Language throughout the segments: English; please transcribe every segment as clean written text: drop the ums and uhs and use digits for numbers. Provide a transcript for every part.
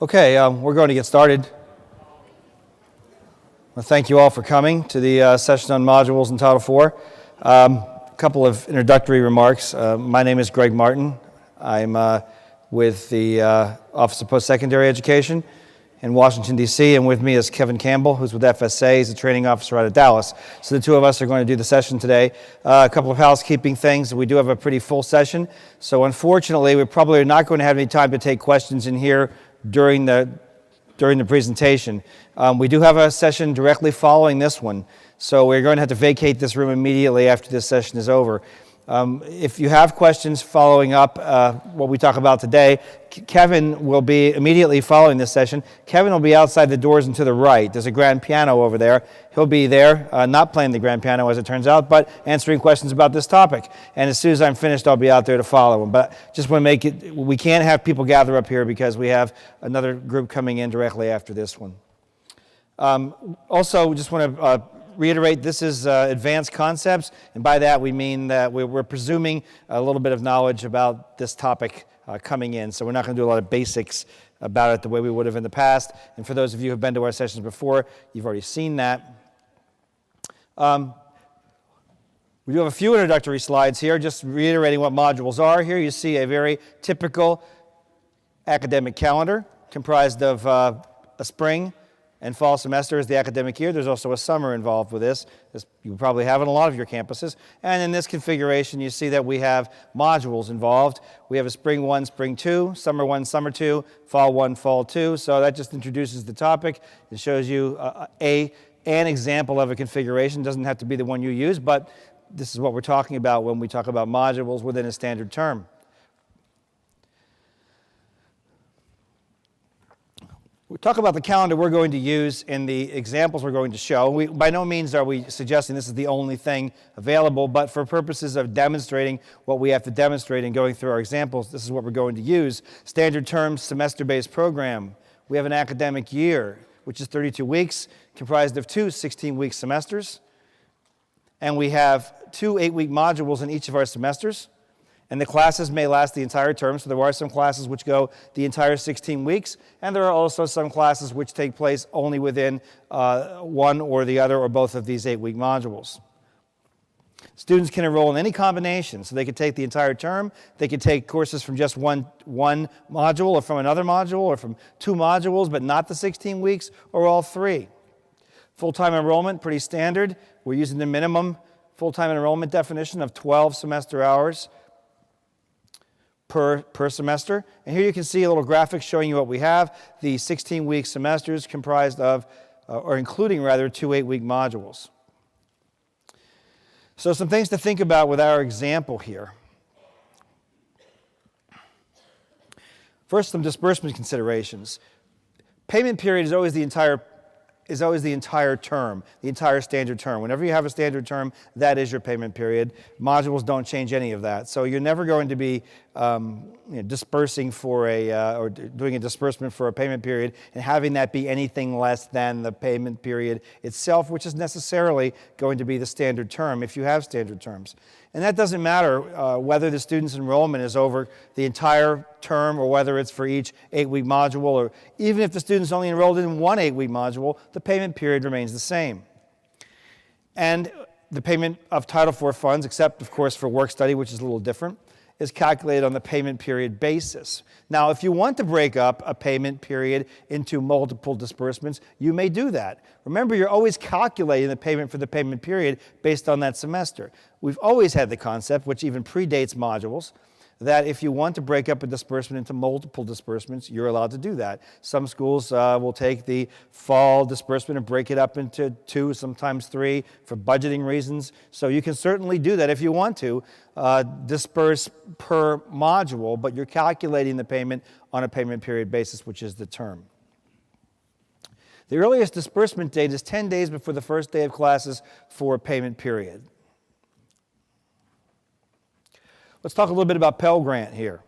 Okay, we're going to get started. Well, thank you all for coming to the session on modules in Title IV. A couple of introductory remarks. My name is Greg Martin. I'm with the Office of Post-Secondary Education in Washington, D.C., and with me is Kevin Campbell, who's with FSA. He's a training officer out of Dallas. So the two of us are going to do the session today. A couple of housekeeping things. We do have a pretty full session. So unfortunately, we probably are not going to have any time to take questions in here during the presentation. We do have a session directly following this one. So we're going to have to vacate this room immediately after this session is over. If you have questions following up what we talk about today, Kevin will be immediately following this session. Kevin will be outside the doors and to the right. There's a grand piano over there. He'll be there, not playing the grand piano as it turns out, but answering questions about this topic. And as soon as I'm finished, I'll be out there to follow him. But just want to make it, we can't have people gather up here because we have another group coming in directly after this one. Also, just want to reiterate, this is advanced concepts, and by that we mean that we're presuming a little bit of knowledge about this topic coming in, so we're not going to do a lot of basics about it the way we would have in the past. And for those of you who have been to our sessions before, you've already seen that. We do have a few introductory slides here, just reiterating what modules are. Here you see a very typical academic calendar comprised of a spring and fall semester is the academic year. There's also a summer involved with this. You probably have in a lot of your campuses. And in this configuration, you see that we have modules involved. We have a spring 1, spring 2, summer 1, summer 2, fall 1, fall 2. So that just introduces the topic. It shows you an example of a configuration. It doesn't have to be the one you use, but this is what we're talking about when we talk about modules within a standard term. We talk about the calendar we're going to use in the examples we're going to show. By no means are we suggesting this is the only thing available, but for purposes of demonstrating what we have to demonstrate and going through our examples, this is what we're going to use. Standard term, semester-based program. We have an academic year, which is 32 weeks, comprised of two 16-week semesters. And we have two 8-week modules in each of our semesters. And the classes may last the entire term, so there are some classes which go the entire 16 weeks, and there are also some classes which take place only within one or the other or both of these 8-week modules. Students can enroll in any combination, so they could take the entire term, they could take courses from just one module or from another module or from two modules, but not the 16 weeks, or all three. Full-time enrollment, pretty standard. We're using the minimum full-time enrollment definition of 12 semester hours per semester. And here you can see a little graphic showing you what we have. The 16-week semesters comprised of, or including rather, two 8-week modules. So some things to think about with our example here. First, some disbursement considerations. Payment period is always the entire term, the entire standard term. Whenever you have a standard term, that is your payment period. Modules don't change any of that. So you're never going to be dispersing for or doing a disbursement for a payment period and having that be anything less than the payment period itself, which is necessarily going to be the standard term if you have standard terms. And that doesn't matter whether the student's enrollment is over the entire term or whether it's for each 8-week module, or even if the student's only enrolled in one 8-week module, the payment period remains the same. And the payment of Title IV funds, except of course for work study, which is a little different, is calculated on the payment period basis. Now, if you want to break up a payment period into multiple disbursements, you may do that. Remember, you're always calculating the payment for the payment period based on that semester. We've always had the concept, which even predates modules, that if you want to break up a disbursement into multiple disbursements, you're allowed to do that. Some schools will take the fall disbursement and break it up into 2, sometimes 3, for budgeting reasons. So you can certainly do that if you want to, disperse per module, but you're calculating the payment on a payment period basis, which is the term. The earliest disbursement date is 10 days before the first day of classes for a payment period. Let's talk a little bit about Pell Grant here.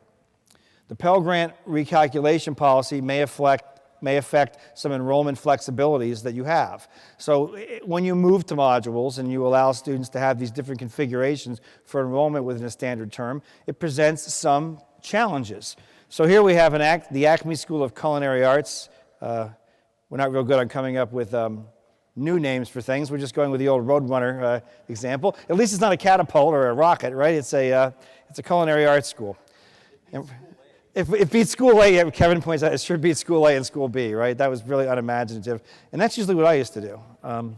The Pell Grant recalculation policy may affect some enrollment flexibilities that you have. So when you move to modules and you allow students to have these different configurations for enrollment within a standard term, it presents some challenges. So here we have the Acme School of Culinary Arts. We're not real good on coming up with new names for things. We're just going with the old Roadrunner example. At least it's not a catapult or a rocket, right? It's a culinary arts school. And if it beats School A, Kevin points out, it sure beats School A and School B, right? That was really unimaginative. And that's usually what I used to do.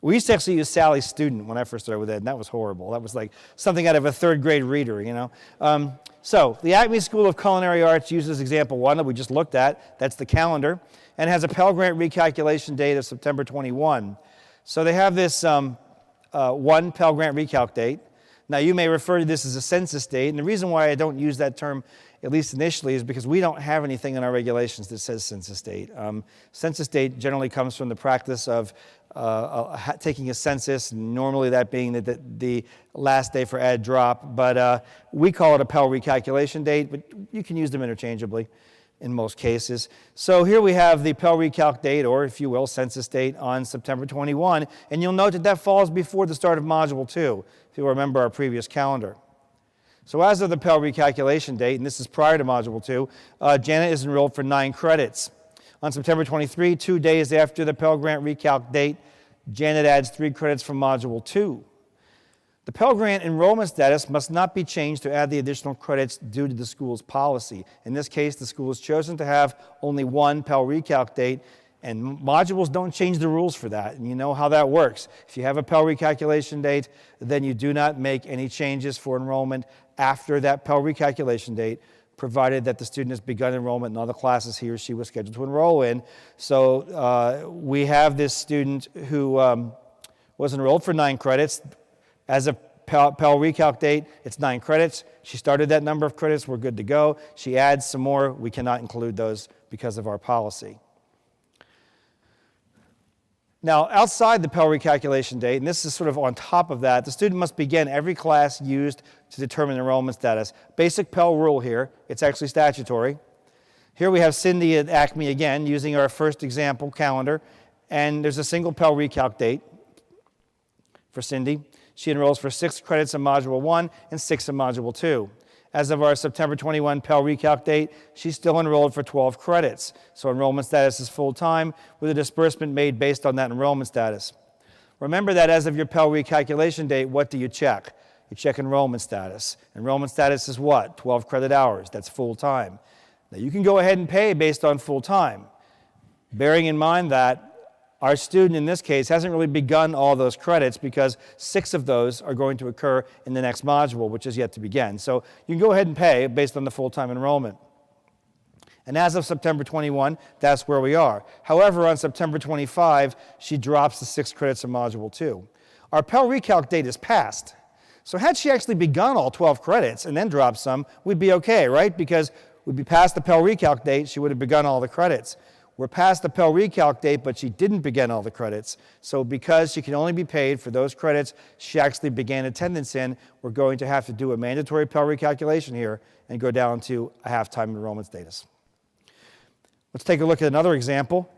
We used to actually use Sally's Student when I first started with Ed, and that was horrible. That was like something out of a third grade reader, you know. So the Acme School of Culinary Arts uses example 1 that we just looked at. That's the calendar, and has a Pell Grant recalculation date of September 21. So they have this one Pell Grant recalc date. Now you may refer to this as a census date, and the reason why I don't use that term, at least initially, is because we don't have anything in our regulations that says census date. Census date generally comes from the practice of taking a census, normally that being the last day for add drop, but we call it a Pell recalculation date, but you can use them interchangeably in most cases. So here we have the Pell recalc date, or if you will, census date on September 21, and you'll note that that falls before the start of Module 2, if you'll remember our previous calendar. So as of the Pell recalculation date, and this is prior to Module 2, Janet is enrolled for 9 credits. On September 23, 2 days after the Pell Grant recalc date, Janet adds 3 credits from Module 2. The Pell Grant enrollment status must not be changed to add the additional credits due to the school's policy. In this case, the school has chosen to have only 1 Pell recalc date, and modules don't change the rules for that, and you know how that works. If you have a Pell recalculation date, then you do not make any changes for enrollment after that Pell recalculation date, provided that the student has begun enrollment in all the classes he or she was scheduled to enroll in. So we have this student who was enrolled for 9 credits. As a Pell recalc date, it's 9 credits. She started that number of credits. We're good to go. She adds some more. We cannot include those because of our policy. Now, outside the Pell recalculation date, and this is sort of on top of that, the student must begin every class used to determine enrollment status. Basic Pell rule here. It's actually statutory. Here we have Cindy at Acme again, using our first example calendar, and there's a single Pell recalc date for Cindy. She enrolls for 6 credits in Module 1 and 6 in Module 2. As of our September 21 Pell recalc date, she's still enrolled for 12 credits. So enrollment status is full-time with a disbursement made based on that enrollment status. Remember that as of your Pell recalculation date, what do you check? You check enrollment status. Enrollment status is what? 12 credit hours. That's full-time. Now you can go ahead and pay based on full-time, bearing in mind that our student in this case hasn't really begun all those credits because 6 of those are going to occur in the next module, which is yet to begin. So you can go ahead and pay based on the full-time enrollment. And as of September 21, that's where we are. However, on September 25, she drops the 6 credits in Module 2. Our Pell recalc date is passed. So had she actually begun all 12 credits and then dropped some, we'd be okay, right? Because we'd be past the Pell recalc date, she would have begun all the credits. We're past the Pell recalc date, but she didn't begin all the credits. So because she can only be paid for those credits she actually began attendance in, we're going to have to do a mandatory Pell recalculation here and go down to a half-time enrollment status. Let's take a look at another example.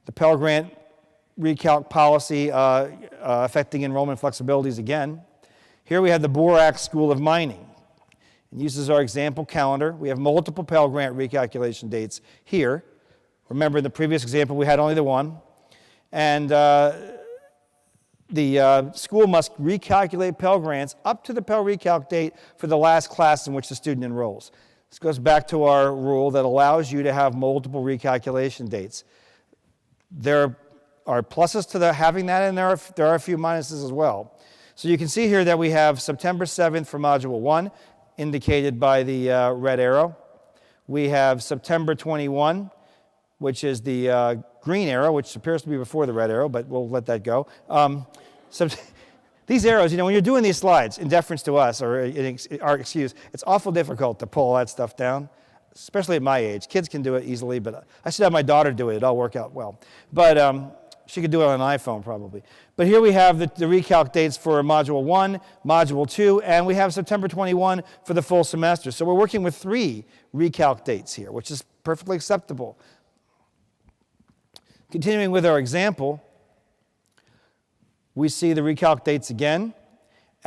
The Pell Grant recalc policy affecting enrollment flexibilities again. Here we have the Borac School of Mining. It uses our example calendar. We have multiple Pell Grant recalculation dates here. Remember, in the previous example, we had only the one. And the school must recalculate Pell Grants up to the Pell recalc date for the last class in which the student enrolls. This goes back to our rule that allows you to have multiple recalculation dates. There are pluses to having that, and there are a few minuses as well. So you can see here that we have September 7th for Module 1, indicated by the red arrow. We have September 21, which is the green arrow, which appears to be before the red arrow, but we'll let that go. So these arrows, when you're doing these slides, in deference to us, or our excuse, it's awful difficult to pull all that stuff down, especially at my age. Kids can do it easily, but I should have my daughter do it. It'll all work out well. But she could do it on an iPhone, probably. But here we have the recalc dates for Module 1, Module 2, and we have September 21 for the full semester. So we're working with 3 recalc dates here, which is perfectly acceptable. Continuing with our example, we see the recalc dates again,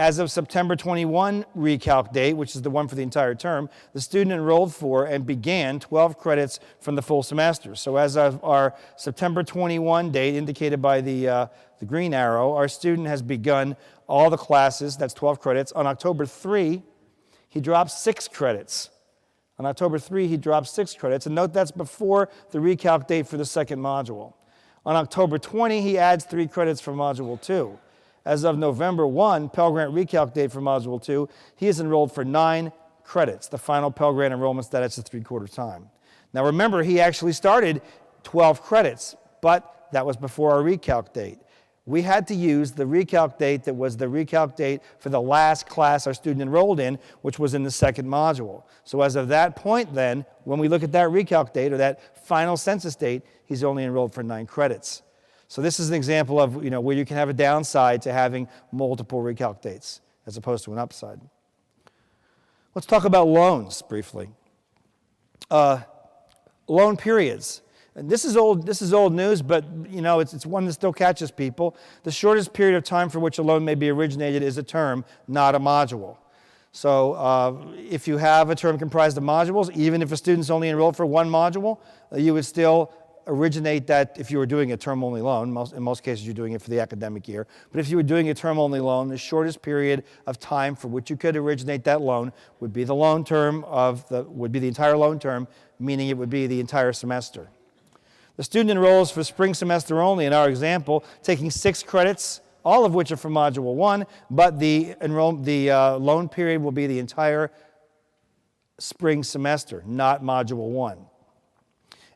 As of September 21 recalc date, which is the one for the entire term, the student enrolled for and began 12 credits from the full semester. So as of our September 21 date, indicated by the green arrow, our student has begun all the classes, that's 12 credits. On October 3, he drops 6 credits. On October 3, he drops 6 credits. And note that's before the recalc date for the second module. On October 20, he adds 3 credits for Module 2. As of November 1, Pell Grant recalc date for Module 2, he is enrolled for 9 credits. The final Pell Grant enrollment status is 3/4 time. Now remember, he actually started 12 credits, but that was before our recalc date. We had to use the recalc date that was the recalc date for the last class our student enrolled in, which was in the second module. So as of that point then, when we look at that recalc date or that final census date, he's only enrolled for 9 credits. So this is an example of where you can have a downside to having multiple recalc dates as opposed to an upside. Let's talk about loans briefly. Loan periods. And this is old news, but it's one that still catches people. The shortest period of time for which a loan may be originated is a term, not a module. So if you have a term comprised of modules, even if a student's only enrolled for one module, you would still originate that if you were doing a term-only loan. In most cases, you're doing it for the academic year. But if you were doing a term-only loan, the shortest period of time for which you could originate that loan would be the loan term would be the entire loan term, meaning it would be the entire semester. The student enrolls for spring semester only in our example, taking 6 credits, all of which are from Module 1, but the loan period will be the entire spring semester, not Module 1.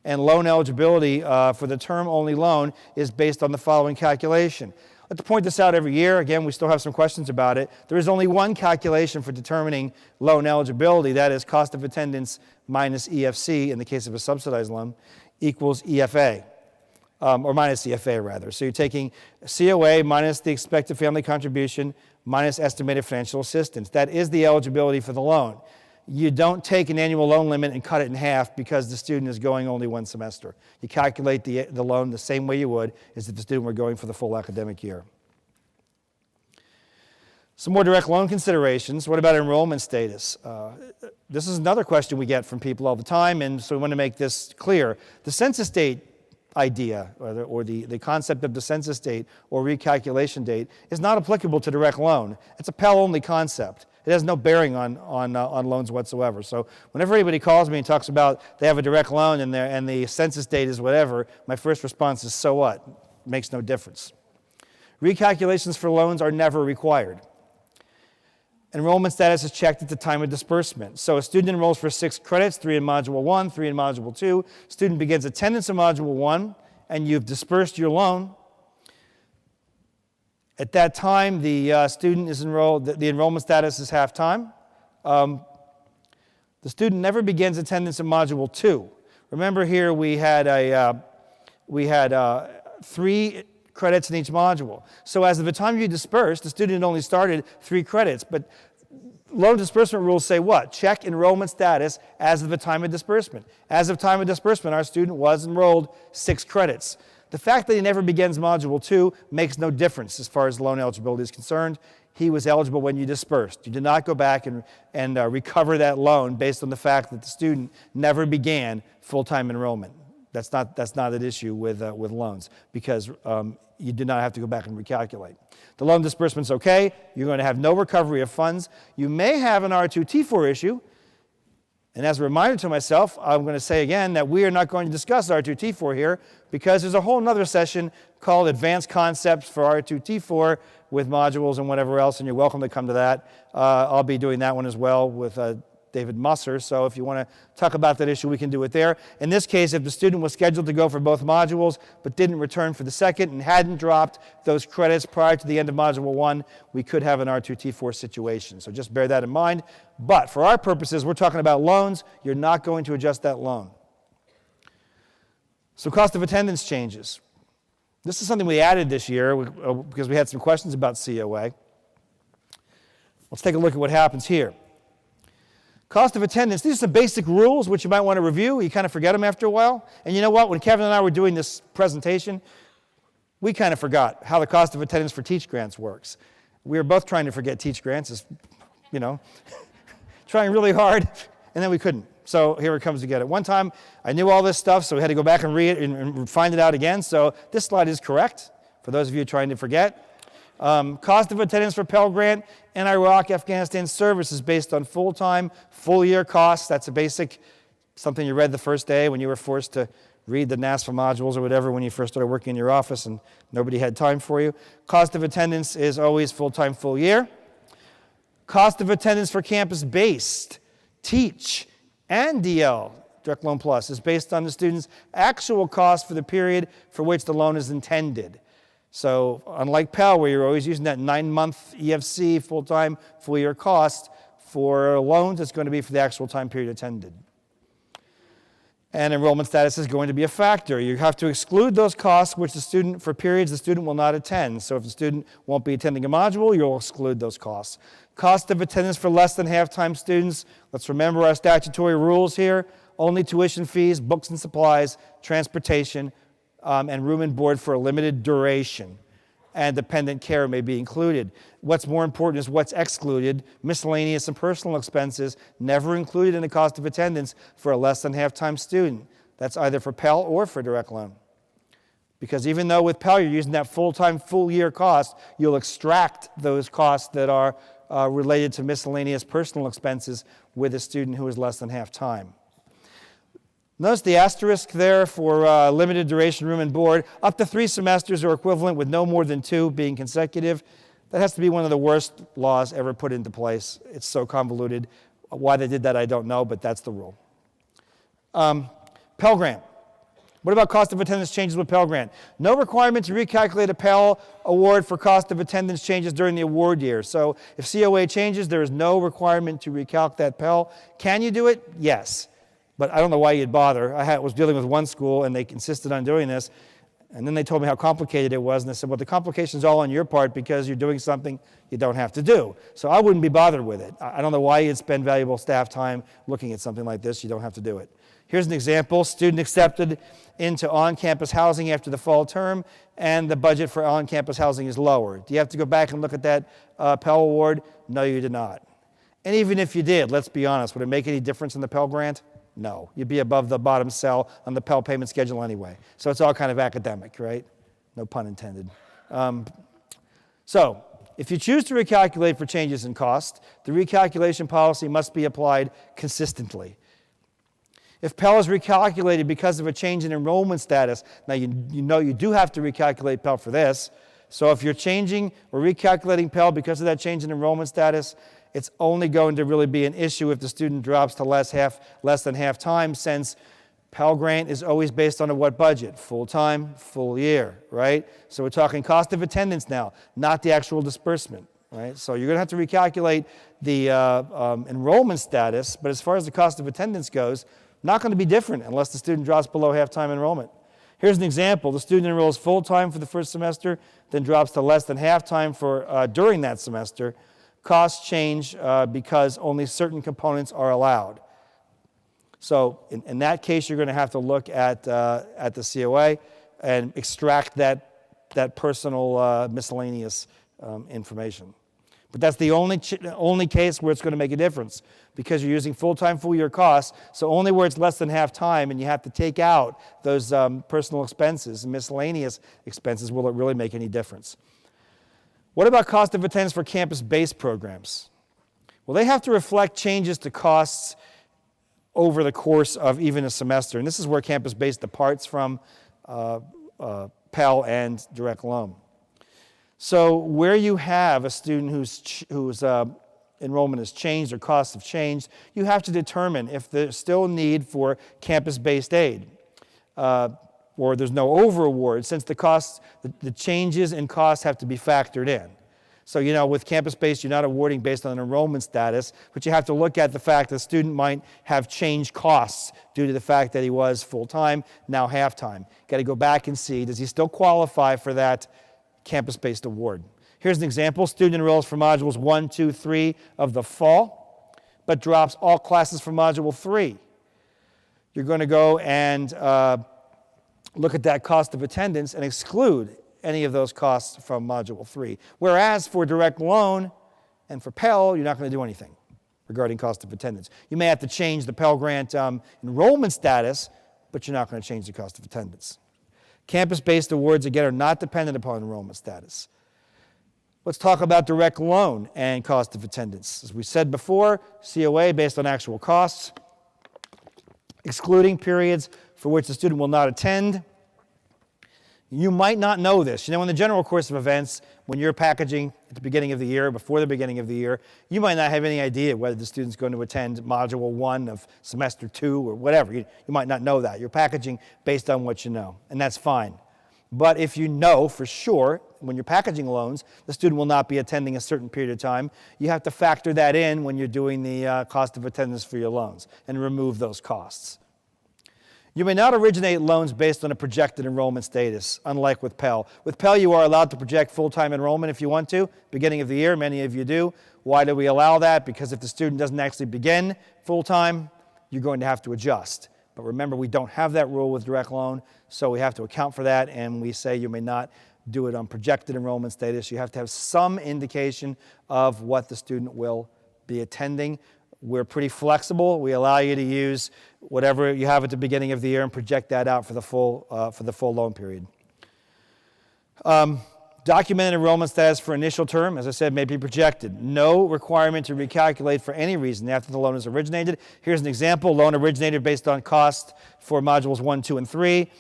And loan eligibility for the term-only loan is based on the following calculation. I have to point this out every year. Again, we still have some questions about it. There is only one calculation for determining loan eligibility. That is cost of attendance minus EFC, in the case of a subsidized loan, equals EFA, or minus EFA, rather. So you're taking COA minus the expected family contribution minus estimated financial assistance. That is the eligibility for the loan. You don't take an annual loan limit and cut it in half because the student is going only one semester. You calculate the loan the same way you would as if the student were going for the full academic year. Some more direct loan considerations. What about enrollment status? This is another question we get from people all the time, and so we want to make this clear. The census date idea, or the concept of the census date or recalculation date, is not applicable to direct loan. It's a Pell-only concept. It has no bearing on loans whatsoever. So whenever anybody calls me and talks about they have a direct loan and the census date is whatever, my first response is, so what? It makes no difference. Recalculations for loans are never required. Enrollment status is checked at the time of disbursement. So a student enrolls for 6 credits, 3 in Module 1, 3 in Module 2. Student begins attendance in Module 1, and you've dispersed your loan. At that time, the student is enrolled, the enrollment status is half-time. The student never begins attendance in Module 2. Remember here we had 3 credits in each module. So as of the time you disperse, the student only started 3 credits, but loan disbursement rules say what? Check enrollment status as of the time of disbursement. As of time of disbursement, our student was enrolled 6 credits. The fact that he never begins Module 2 makes no difference as far as loan eligibility is concerned. He was eligible when you dispersed. You did not go back and recover that loan based on the fact that the student never began full-time enrollment. That's not an issue with loans because you did not have to go back and recalculate. The loan disbursement's okay. You're going to have no recovery of funds. You may have an R2T4 issue. And as a reminder to myself, I'm going to say again that we are not going to discuss R2T4 here because there's a whole other session called Advanced Concepts for R2T4 with modules and whatever else, and you're welcome to come to that. I'll be doing that one as well with David Musser, so if you want to talk about that issue, we can do it there. In this case, if the student was scheduled to go for both modules but didn't return for the second and hadn't dropped those credits prior to the end of Module 1, we could have an R2T4 situation. So just bear that in mind. But for our purposes, we're talking about loans. You're not going to adjust that loan. So cost of attendance changes. This is something we added this year because we had some questions about COA. Let's take a look at what happens here. Cost of attendance, these are some basic rules which you might want to review. You kind of forget them after a while. And you know what? When Kevin and I were doing this presentation, we kind of forgot how the cost of attendance for teach grants works. We were both trying to forget teach grants, trying really hard, and then we couldn't. So here it comes to get it. One time, I knew all this stuff, so we had to go back and read it and find it out again. So this slide is correct, for those of you trying to forget. Cost of attendance for Pell Grant and Iraq, Afghanistan service is based on full-time, full-year costs. That's a basic, something you read the first day when you were forced to read the NASFA modules or whatever when you first started working in your office and nobody had time for you. Cost of attendance is always full-time, full year. Cost of attendance for campus-based, teach, and DL, Direct Loan Plus, is based on the student's actual cost for the period for which the loan is intended. So unlike Pell, where you're always using that 9-month EFC full-time, full-year cost, for loans, it's going to be for the actual time period attended. And enrollment status is going to be a factor. You have to exclude those costs for periods the student will not attend. So if the student won't be attending a module, you'll exclude those costs. Cost of attendance for less than half-time students. Let's remember our statutory rules here. Only tuition fees, books and supplies, transportation, and room and board for a limited duration. And dependent care may be included. What's more important is what's excluded. Miscellaneous and personal expenses never included in the cost of attendance for a less than half-time student. That's either for Pell or for direct loan. Because even though with Pell you're using that full-time, full-year cost, you'll extract those costs that are related to miscellaneous personal expenses with a student who is less than half-time. Notice the asterisk there for limited duration room and board. Up to 3 semesters or equivalent with no more than 2 being consecutive. That has to be one of the worst laws ever put into place. It's so convoluted. Why they did that, I don't know, but that's the rule. Pell Grant. What about cost of attendance changes with Pell Grant? No requirement to recalculate a Pell award for cost of attendance changes during the award year. So if COA changes, there is no requirement to recalculate that Pell. Can you do it? Yes. But I don't know why you'd bother. I was dealing with one school, and they insisted on doing this. And then they told me how complicated it was. And they said, well, the complication's all on your part because you're doing something you don't have to do. So I wouldn't be bothered with it. I don't know why you'd spend valuable staff time looking at something like this. You don't have to do it. Here's an example. Student accepted into on-campus housing after the fall term, and the budget for on-campus housing is lower. Do you have to go back and look at that Pell Award? No, you did not. And even if you did, let's be honest, would it make any difference in the Pell Grant? No, you'd be above the bottom cell on the Pell payment schedule anyway. So it's all kind of academic, right? No pun intended. So if you choose to recalculate for changes in cost, the recalculation policy must be applied consistently. If Pell is recalculated because of a change in enrollment status, now you know you do have to recalculate Pell for this. So if you're changing or recalculating Pell because of that change in enrollment status, it's only going to really be an issue if the student drops to less than half time, since Pell Grant is always based on a what budget? Full-time, full year, right? So we're talking cost of attendance now, not the actual disbursement, right? So you're going to have to recalculate the enrollment status, but as far as the cost of attendance goes, not going to be different unless the student drops below half-time enrollment. Here's an example. The student enrolls full-time for the first semester, then drops to less than half-time for during that semester. Costs change because only certain components are allowed. So in that case, you're going to have to look at the COA and extract that personal miscellaneous information. But that's the only case where it's going to make a difference, because you're using full-time, full-year costs. So only where it's less than half-time and you have to take out those personal expenses and miscellaneous expenses will it really make any difference. What about cost of attendance for campus-based programs? Well, they have to reflect changes to costs over the course of even a semester. And this is where campus-based departs from Pell and direct loan. So where you have a student whose enrollment has changed or costs have changed, you have to determine if there's still a need for campus-based aid. Or there's no over-award, since the changes in costs have to be factored in. So, with campus-based, you're not awarding based on enrollment status, but you have to look at the fact that the student might have changed costs due to the fact that he was full-time, now half-time. Got to go back and see, does he still qualify for that campus-based award? Here's an example. Student enrolls for modules 1, 2, 3 of the fall, but drops all classes for module 3. You're going to go and look at that cost of attendance and exclude any of those costs from Module 3. Whereas for direct loan and for Pell, you're not going to do anything regarding cost of attendance. You may have to change the Pell Grant enrollment status, but you're not going to change the cost of attendance. Campus-based awards, again, are not dependent upon enrollment status. Let's talk about direct loan and cost of attendance. As we said before, COA based on actual costs, excluding periods for which the student will not attend. You might not know this. You know, in the general course of events, when you're packaging at the beginning of the year, before the beginning of the year, you might not have any idea whether the student's going to attend Module 1 of Semester 2 or whatever. You might not know that. You're packaging based on what you know, and that's fine. But if you know for sure, when you're packaging loans, the student will not be attending a certain period of time, you have to factor that in when you're doing the cost of attendance for your loans and remove those costs. You may not originate loans based on a projected enrollment status, unlike with Pell. With Pell, you are allowed to project full-time enrollment if you want to, beginning of the year, many of you do. Why do we allow that? Because if the student doesn't actually begin full-time, you're going to have to adjust. But remember, we don't have that rule with direct loan, so we have to account for that, and we say you may not do it on projected enrollment status. You have to have some indication of what the student will be attending. We're pretty flexible. We allow you to use whatever you have at the beginning of the year and project that out for the full loan period. Documented enrollment status for initial term, as I said, may be projected. No requirement to recalculate for any reason after the loan is originated. Here's an example. Loan originated based on cost for modules 1, 2, and 3.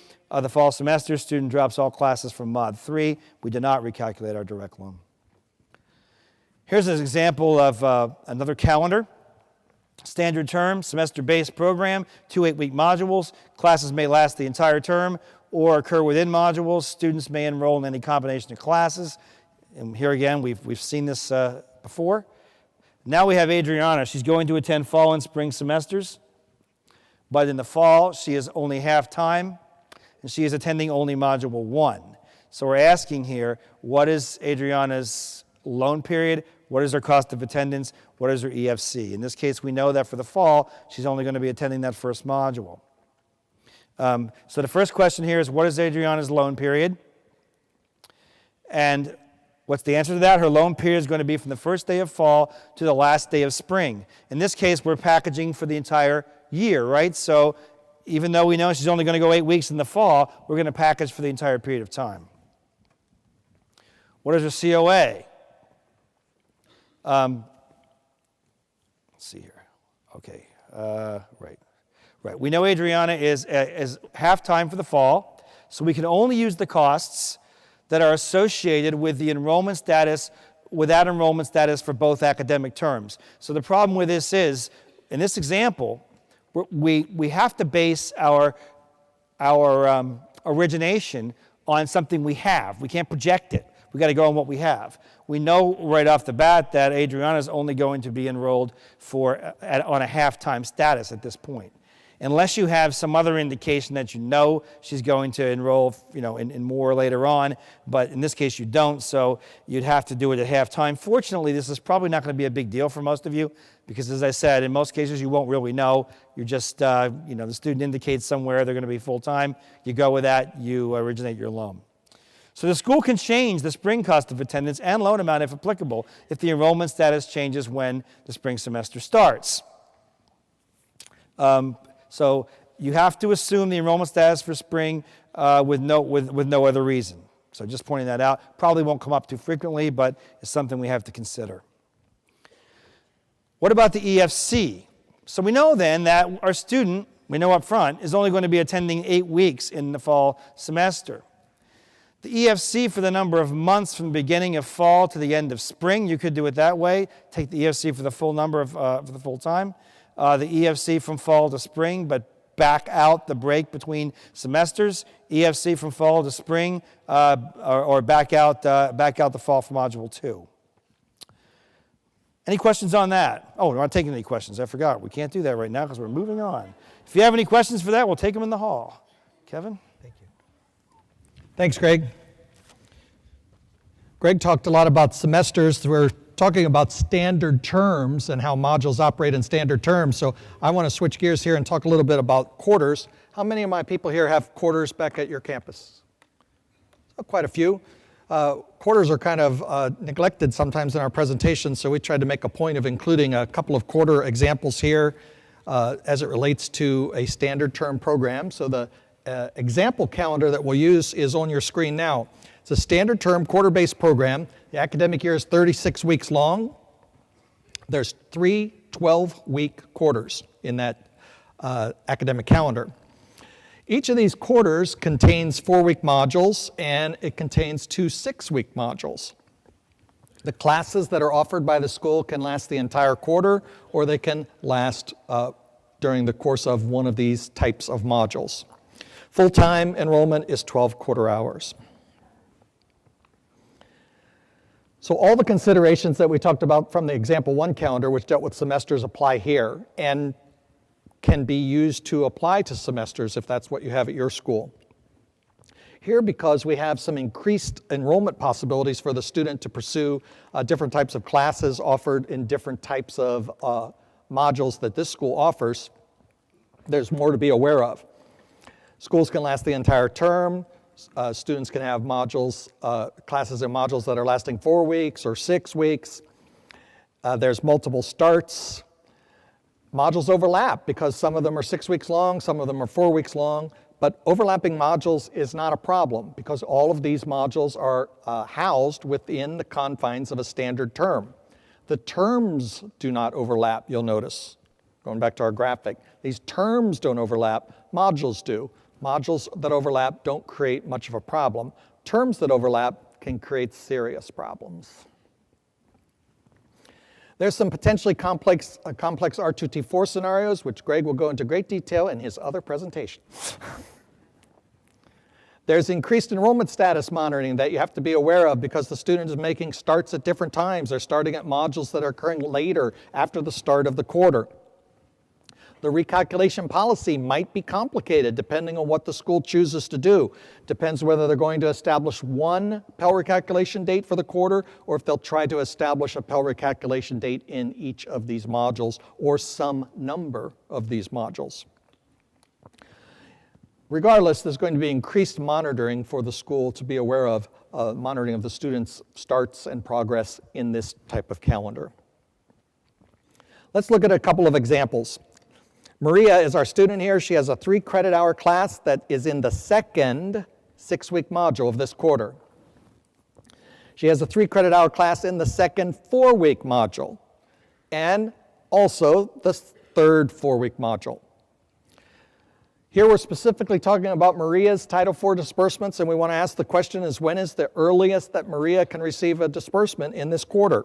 The fall semester, student drops all classes from Mod 3. We do not recalculate our direct loan. Here's an example of another calendar. Standard term, semester-based program, 2 8-week modules. Classes may last the entire term or occur within modules. Students may enroll in any combination of classes. And here again, we've seen this before. Now we have Adriana. She's going to attend fall and spring semesters. But in the fall, she is only half-time, and she is attending only Module 1. So we're asking here, what is Adriana's loan period? What is her cost of attendance? What is her EFC? In this case, we know that for the fall, she's only going to be attending that first module. So the first question here is, what is Adriana's loan period? And what's the answer to that? Her loan period is going to be from the first day of fall to the last day of spring. In this case, we're packaging for the entire year, right? So even though we know she's only going to go 8 weeks in the fall, we're going to package for the entire period of time. What is her COA? Let's see here. Okay, right. We know Adriana is half-time for the fall, so we can only use the costs that are associated with the enrollment status, without enrollment status for both academic terms. So the problem with this is, in this example, we have to base our origination on something we have. We can't project it. We got to go on what we have. We know right off the bat that Adriana is only going to be enrolled on a half-time status at this point. Unless you have some other indication that you know she's going to enroll, in more later on, but in this case you don't, so you'd have to do it at halftime. Fortunately, this is probably not going to be a big deal for most of you, because as I said, in most cases you won't really know. You're just, the student indicates somewhere they're going to be full-time. You go with that, you originate your loan. So the school can change the spring cost of attendance and loan amount if applicable, if the enrollment status changes when the spring semester starts. So you have to assume the enrollment status for spring with no other reason. So just pointing that out. Probably won't come up too frequently, but it's something we have to consider. What about the EFC? So we know then that our student, we know up front, is only going to be attending 8 weeks in the fall semester. The EFC for the number of months from the beginning of fall to the end of spring, you could do it that way. Take the EFC for the full number of for the full time. The EFC from fall to spring, but back out the break between semesters. EFC from fall to spring, or back out the fall for Module 2. Any questions on that? Oh, we're not taking any questions. I forgot. We can't do that right now because we're moving on. If you have any questions for that, we'll take them in the hall. Kevin? Thank you. Thanks, Greg. Greg talked a lot about semesters. We're talking about standard terms and how modules operate in standard terms. So I want to switch gears here and talk a little bit about quarters. How many of my people here have quarters back at your campus? Quite a few. Quarters are kind of neglected sometimes in our presentation, so we tried to make a point of including a couple of quarter examples here as it relates to a standard term program. So the example calendar that we'll use is on your screen now. It's a standard term quarter-based program. The academic year is 36 weeks long. There's 3 12-week quarters in that academic calendar. Each of these quarters contains 4-week modules, and it contains 2 6-week modules. The classes that are offered by the school can last the entire quarter, or they can last during the course of one of these types of modules. Full-time enrollment is 12 quarter hours. So all the considerations that we talked about from the example 1 calendar, which dealt with semesters, apply here and can be used to apply to semesters if that's what you have at your school. Here, because we have some increased enrollment possibilities for the student to pursue different types of classes offered in different types of modules that this school offers, there's more to be aware of. Schools can last the entire term. Students can have modules, classes and modules that are lasting 4 weeks or 6 weeks. There's multiple starts. Modules overlap because some of them are 6 weeks long, some of them are 4 weeks long, but overlapping modules is not a problem because all of these modules are housed within the confines of a standard term. The terms do not overlap, you'll notice. Going back to our graphic, these terms don't overlap, modules do. Modules that overlap don't create much of a problem. Terms that overlap can create serious problems. There's some potentially complex R2T4 scenarios, which Greg will go into great detail in his other presentation. There's increased enrollment status monitoring that you have to be aware of because the student is making starts at different times. They're starting at modules that are occurring later after the start of the quarter. The recalculation policy might be complicated depending on what the school chooses to do. Depends whether they're going to establish one Pell recalculation date for the quarter or if they'll try to establish a Pell recalculation date in each of these modules or some number of these modules. Regardless, there's going to be increased monitoring for the school to be aware of, monitoring of the students' starts and progress in this type of calendar. Let's look at a couple of examples. Maria is our student here. She has a 3 credit hour class that is in the second 6-week module of this quarter. She has a 3 credit hour class in the second 4-week module and also the third 4-week module. Here we're specifically talking about Maria's Title IV disbursements, and we want to ask the question is, when is the earliest that Maria can receive a disbursement in this quarter?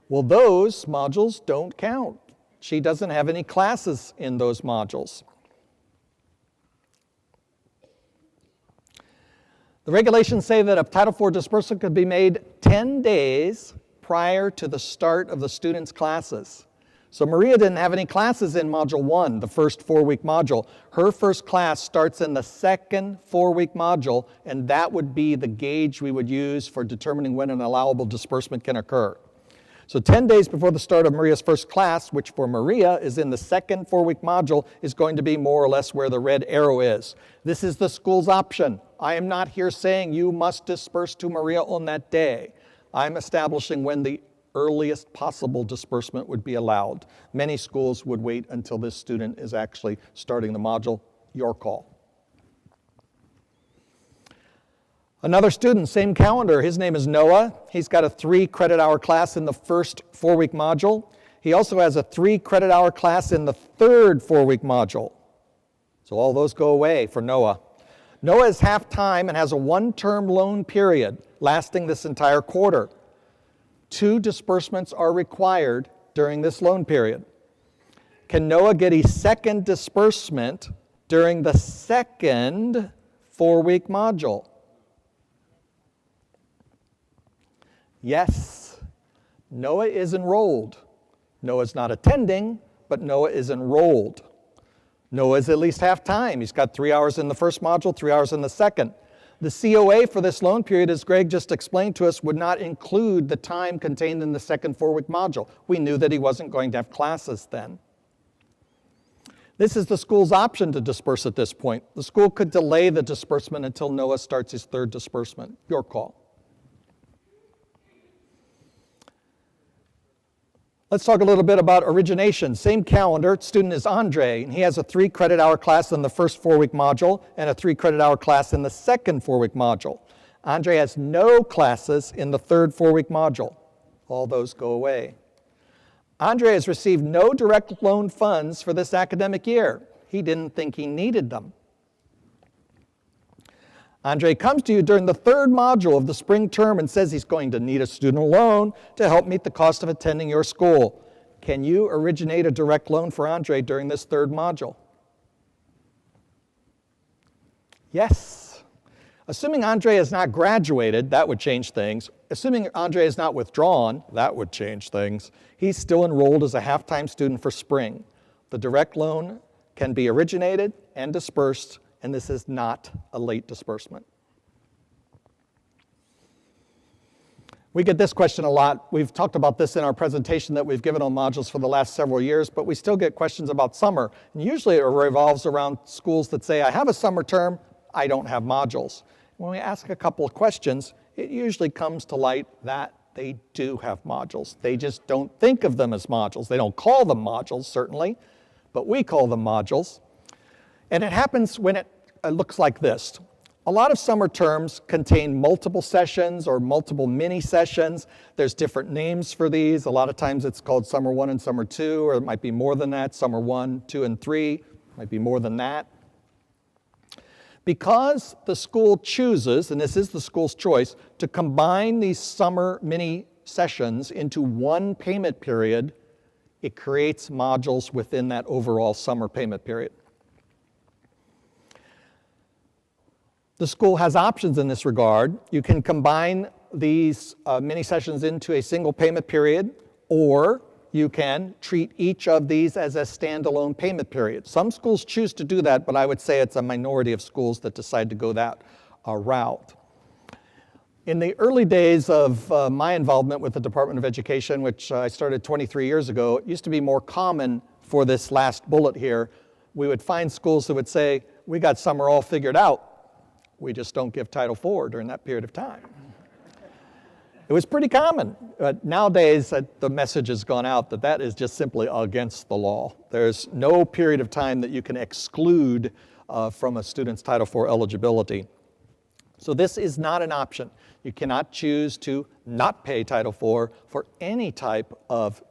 Well, those modules don't count. She doesn't have any classes in those modules. The regulations say that a Title IV disbursement could be made 10 days prior to the start of the student's classes. So Maria didn't have any classes in Module 1, the first 4-week module. Her first class starts in the second 4-week module, and that would be the gauge we would use for determining when an allowable disbursement can occur. So 10 days before the start of Maria's first class, which for Maria is in the second 4-week module, is going to be more or less where the red arrow is. This is the school's option. I am not here saying you must disperse to Maria on that day. I'm establishing when the earliest possible disbursement would be allowed. Many schools would wait until this student is actually starting the module. Your call. Another student, same calendar, his name is Noah. He's got a 3 credit hour class in the first 4-week module. He also has a 3 credit hour class in the third 4-week module. So all those go away for Noah. Noah is half-time and has a 1-term loan period lasting this entire quarter. 2 disbursements are required during this loan period. Can Noah get a second disbursement during the second 4-week module? Yes, Noah is enrolled. Noah's not attending, but Noah is enrolled. Noah is at least half-time. He's got 3 hours in the first module, 3 hours in the second. The COA for this loan period, as Greg just explained to us, would not include the time contained in the second 4-week module. We knew that he wasn't going to have classes then. This is the school's option to disperse at this point. The school could delay the disbursement until Noah starts his third disbursement. Your call. Let's talk a little bit about origination. Same calendar. Student is Andre, and he has a 3 credit hour class in the first 4-week module and a 3 credit hour class in the second 4-week module. Andre has no classes in the third 4-week module. All those go away. Andre has received no direct loan funds for this academic year. He didn't think he needed them. Andre comes to you during the third module of the spring term and says he's going to need a student loan to help meet the cost of attending your school. Can you originate a direct loan for Andre during this third module? Yes. Assuming Andre has not graduated, that would change things. Assuming Andre is not withdrawn, that would change things. He's still enrolled as a half-time student for spring. The direct loan can be originated and dispersed, and this is not a late disbursement. We get this question a lot. We've talked about this in our presentation that we've given on modules for the last several years, but we still get questions about summer. And usually it revolves around schools that say, I have a summer term, I don't have modules. When we ask a couple of questions, it usually comes to light that they do have modules. They just don't think of them as modules. They don't call them modules, certainly, but we call them modules. And it happens when it looks like this. A lot of summer terms contain multiple sessions or multiple mini sessions. There's different names for these. A lot of times it's called Summer 1 and Summer 2, or it might be more than that, Summer 1, 2, and 3, might be more than that. Because the school chooses, and this is the school's choice, to combine these summer mini sessions into one payment period, it creates modules within that overall summer payment period. The school has options in this regard. You can combine these mini sessions into a single payment period, or you can treat each of these as a standalone payment period. Some schools choose to do that, but I would say it's a minority of schools that decide to go that route. In the early days of my involvement with the Department of Education, which I started 23 years ago, it used to be more common for this last bullet here. We would find schools that would say, we got summer all figured out. We just don't give Title IV during that period of time. It was pretty common. Nowadays, the message has gone out that that is just simply against the law. There's no period of time that you can exclude from a student's Title IV eligibility. So this is not an option. You cannot choose to not pay Title IV for any type of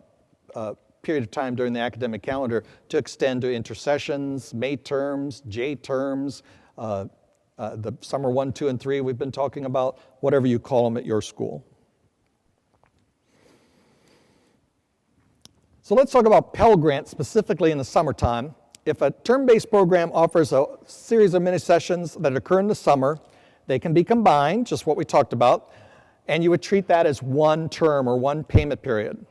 period of time during the academic calendar to extend to intersessions, May terms, J terms, the summer 1, 2, and 3 we've been talking about, whatever you call them at your school. So let's talk about Pell Grants specifically in the summertime. If a term-based program offers a series of mini sessions that occur in the summer, they can be combined, just what we talked about, and you would treat that as one term or one payment period.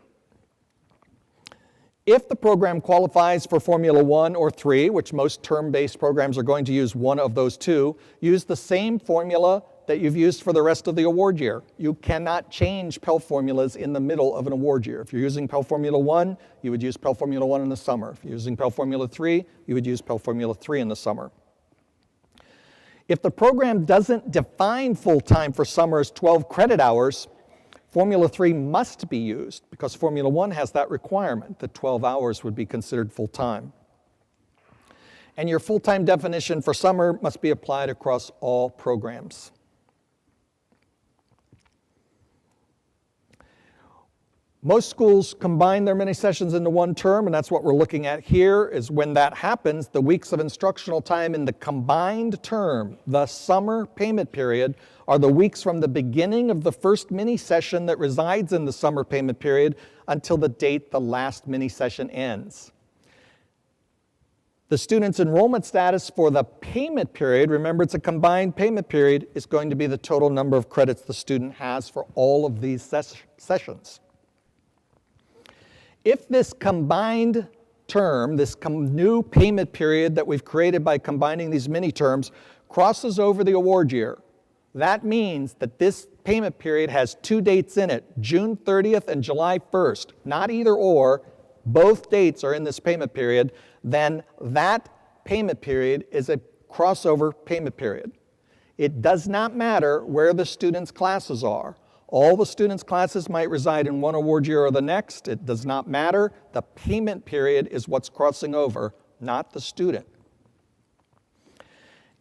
If the program qualifies for Formula 1 or 3, which most term-based programs are going to use one of those two, use the same formula that you've used for the rest of the award year. You cannot change Pell formulas in the middle of an award year. If you're using Pell Formula 1, you would use Pell Formula 1 in the summer. If you're using Pell Formula 3, you would use Pell Formula 3 in the summer. If the program doesn't define full-time for summer as 12 credit hours, Formula 3 must be used because Formula 1 has that requirement that 12 hours would be considered full-time. And your full-time definition for summer must be applied across all programs. Most schools combine their mini sessions into one term, and that's what we're looking at here, is when that happens, the weeks of instructional time in the combined term, the summer payment period, are the weeks from the beginning of the first mini session that resides in the summer payment period until the date the last mini session ends. The student's enrollment status for the payment period, remember it's a combined payment period, is going to be the total number of credits the student has for all of these sessions. If this combined term, this new payment period that we've created by combining these mini terms, crosses over the award year, that means that this payment period has two dates in it, June 30th and July 1st, not either or, both dates are in this payment period, then that payment period is a crossover payment period. It does not matter where the student's classes are. All the students' classes might reside in one award year or the next. It does not matter. The payment period is what's crossing over, not the student.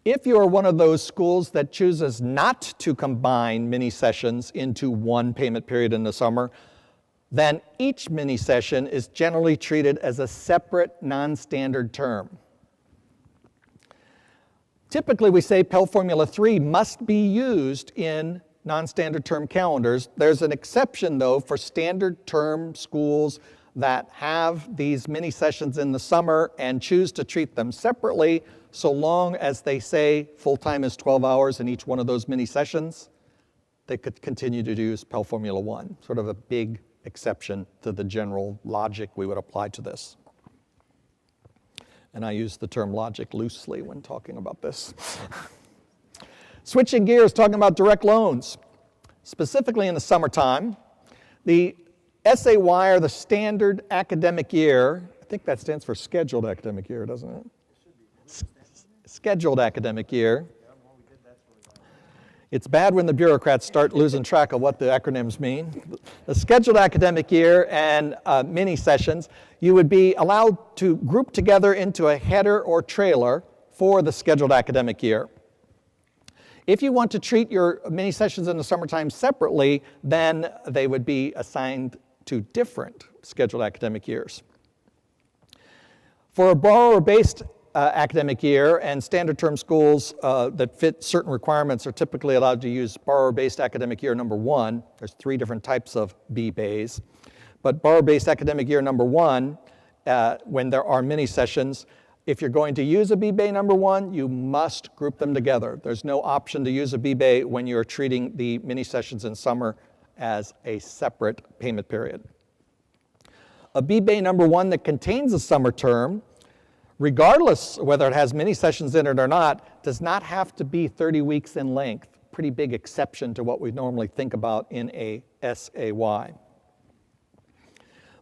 If you are one of those schools that chooses not to combine mini sessions into one payment period in the summer, then each mini session is generally treated as a separate non-standard term. Typically, we say Pell Formula 3 must be used in non-standard term calendars. There's an exception, though, for standard term schools that have these mini sessions in the summer and choose to treat them separately, so long as they say full-time is 12 hours in each one of those mini sessions. They could continue to use Pell Formula 1, sort of a big exception to the general logic we would apply to this. And I use the term logic loosely when talking about this. Switching gears, talking about direct loans. Specifically in the summertime, the SAY, or the standard academic year, I think that stands for scheduled academic year, doesn't it? Scheduled academic year. It's bad when the bureaucrats start losing track of what the acronyms mean. The scheduled academic year and mini sessions, you would be allowed to group together into a header or trailer for the scheduled academic year. If you want to treat your mini sessions in the summertime separately, then they would be assigned to different scheduled academic years. For a borrower-based academic year, and standard term schools that fit certain requirements are typically allowed to use borrower-based academic year number 1. There's 3 different types of B-bays. But borrower-based academic year number 1, when there are mini sessions, if you're going to use a B-bay number 1, you must group them together. There's no option to use a B-bay when you're treating the mini sessions in summer as a separate payment period. A B-bay number 1 that contains a summer term, regardless whether it has mini sessions in it or not, does not have to be 30 weeks in length. Pretty big exception to what we normally think about in a SAY.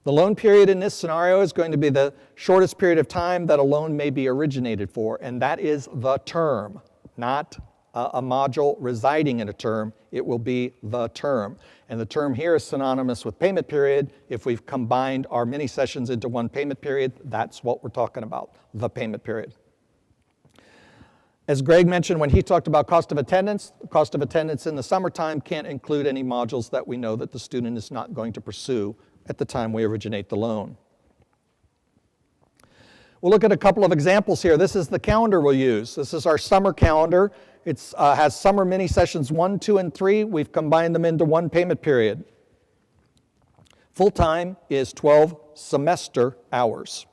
The loan period in this scenario is going to be the shortest period of time that a loan may be originated for, and that is the term, not a module residing in a term. It will be the term. And the term here is synonymous with payment period. If we've combined our mini sessions into one payment period, that's what we're talking about, the payment period. As Greg mentioned when he talked about cost of attendance in the summertime can't include any modules that we know that the student is not going to pursue at the time we originate the loan. We'll look at a couple of examples here. This is the calendar we'll use. This is our summer calendar. It has summer mini sessions 1, 2, and 3. We've combined them into one payment period. Full-time is 12 semester hours.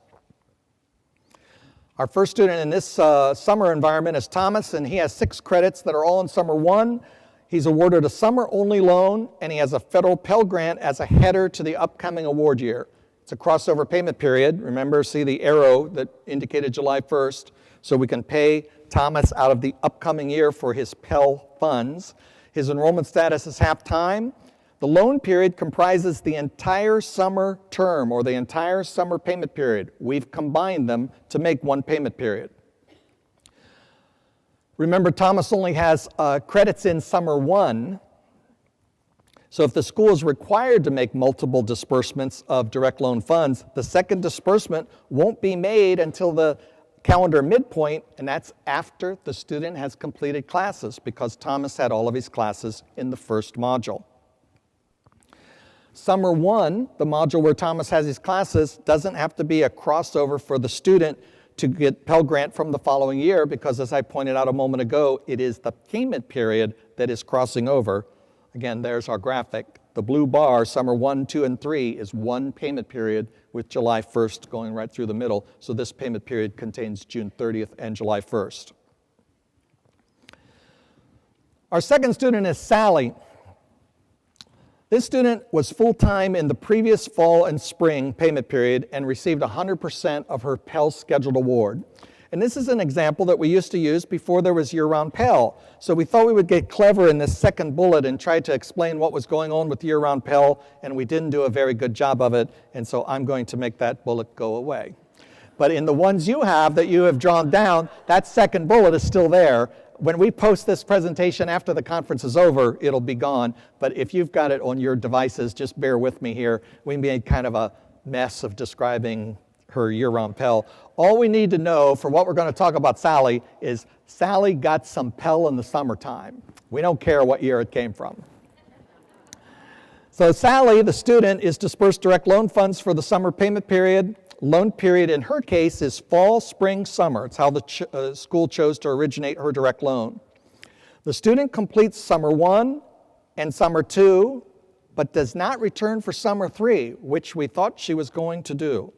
Our first student in this summer environment is Thomas, and he has 6 credits that are all in summer 1. He's awarded a summer-only loan, and he has a federal Pell Grant as a header to the upcoming award year. It's a crossover payment period. Remember, see the arrow that indicated July 1st. So we can pay Thomas out of the upcoming year for his Pell funds. His enrollment status is half-time. The loan period comprises the entire summer term or the entire summer payment period. We've combined them to make one payment period. Remember, Thomas only has credits in summer 1. So if the school is required to make multiple disbursements of direct loan funds, the second disbursement won't be made until the calendar midpoint, and that's after the student has completed classes, because Thomas had all of his classes in the first module. Summer 1, the module where Thomas has his classes, doesn't have to be a crossover for the student to get Pell Grant from the following year, because as I pointed out a moment ago, it is the payment period that is crossing over. Again, there's our graphic. The blue bar, summer 1, 2, and 3, is one payment period with July 1st going right through the middle. So this payment period contains June 30th and July 1st. Our second student is Sally. This student was full-time in the previous fall and spring payment period and received 100% of her Pell scheduled award. And this is an example that we used to use before there was year-round Pell. So we thought we would get clever in this second bullet and try to explain what was going on with year-round Pell, and we didn't do a very good job of it, and so I'm going to make that bullet go away. But in the ones you have that you have drawn down, that second bullet is still there. When we post this presentation after the conference is over, it'll be gone. But if you've got it on your devices, just bear with me here. We made kind of a mess of describing her year-round Pell. All we need to know for what we're going to talk about Sally is Sally got some Pell in the summertime. We don't care what year it came from. So Sally, the student, is dispersed direct loan funds for the summer payment period. Loan period in her case is fall, spring, summer. It's how the school chose to originate her direct loan. The student completes summer 1 and summer 2, but does not return for summer 3, which we thought she was going to do.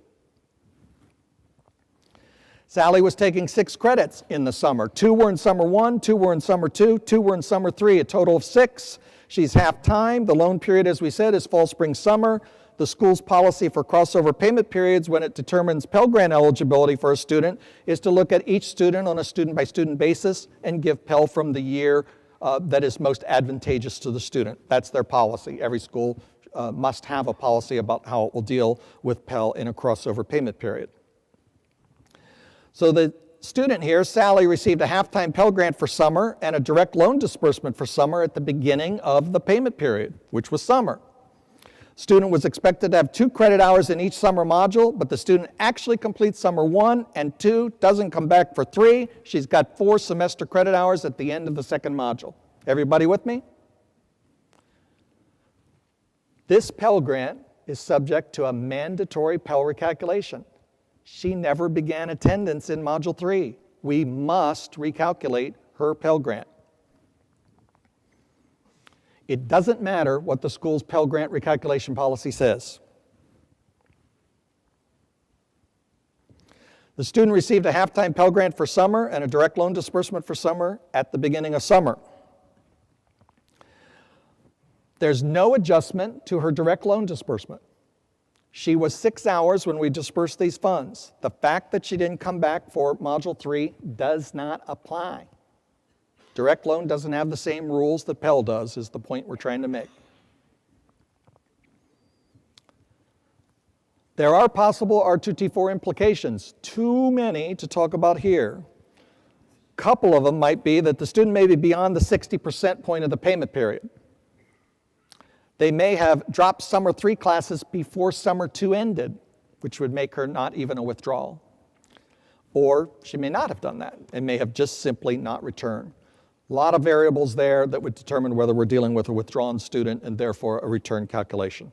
Sally was taking 6 credits in the summer. 2 were in summer 1, 2 were in summer 2, 2 were in summer 3, a total of 6. She's half-time. The loan period, as we said, is fall, spring, summer. The school's policy for crossover payment periods when it determines Pell Grant eligibility for a student is to look at each student on a student-by-student basis and give Pell from the year that is most advantageous to the student. That's their policy. Every school must have a policy about how it will deal with Pell in a crossover payment period. So the student here, Sally, received a half-time Pell Grant for summer and a direct loan disbursement for summer at the beginning of the payment period, which was summer. Student was expected to have 2 credit hours in each summer module, but the student actually completes summer 1 and 2, doesn't come back for 3. She's got 4 semester credit hours at the end of the second module. Everybody with me? This Pell Grant is subject to a mandatory Pell recalculation. She never began attendance in Module 3. We must recalculate her Pell Grant. It doesn't matter what the school's Pell Grant recalculation policy says. The student received a half-time Pell Grant for summer and a direct loan disbursement for summer at the beginning of summer. There's no adjustment to her direct loan disbursement. She was 6 hours when we dispersed these funds. The fact that she didn't come back for Module 3 does not apply. Direct loan doesn't have the same rules that Pell does, is the point we're trying to make. There are possible R2T4 implications, too many to talk about here. A couple of them might be that the student may be beyond the 60% point of the payment period. They may have dropped summer 3 classes before summer 2 ended, which would make her not even a withdrawal. Or she may not have done that and may have just simply not returned. A lot of variables there that would determine whether we're dealing with a withdrawn student and therefore a return calculation.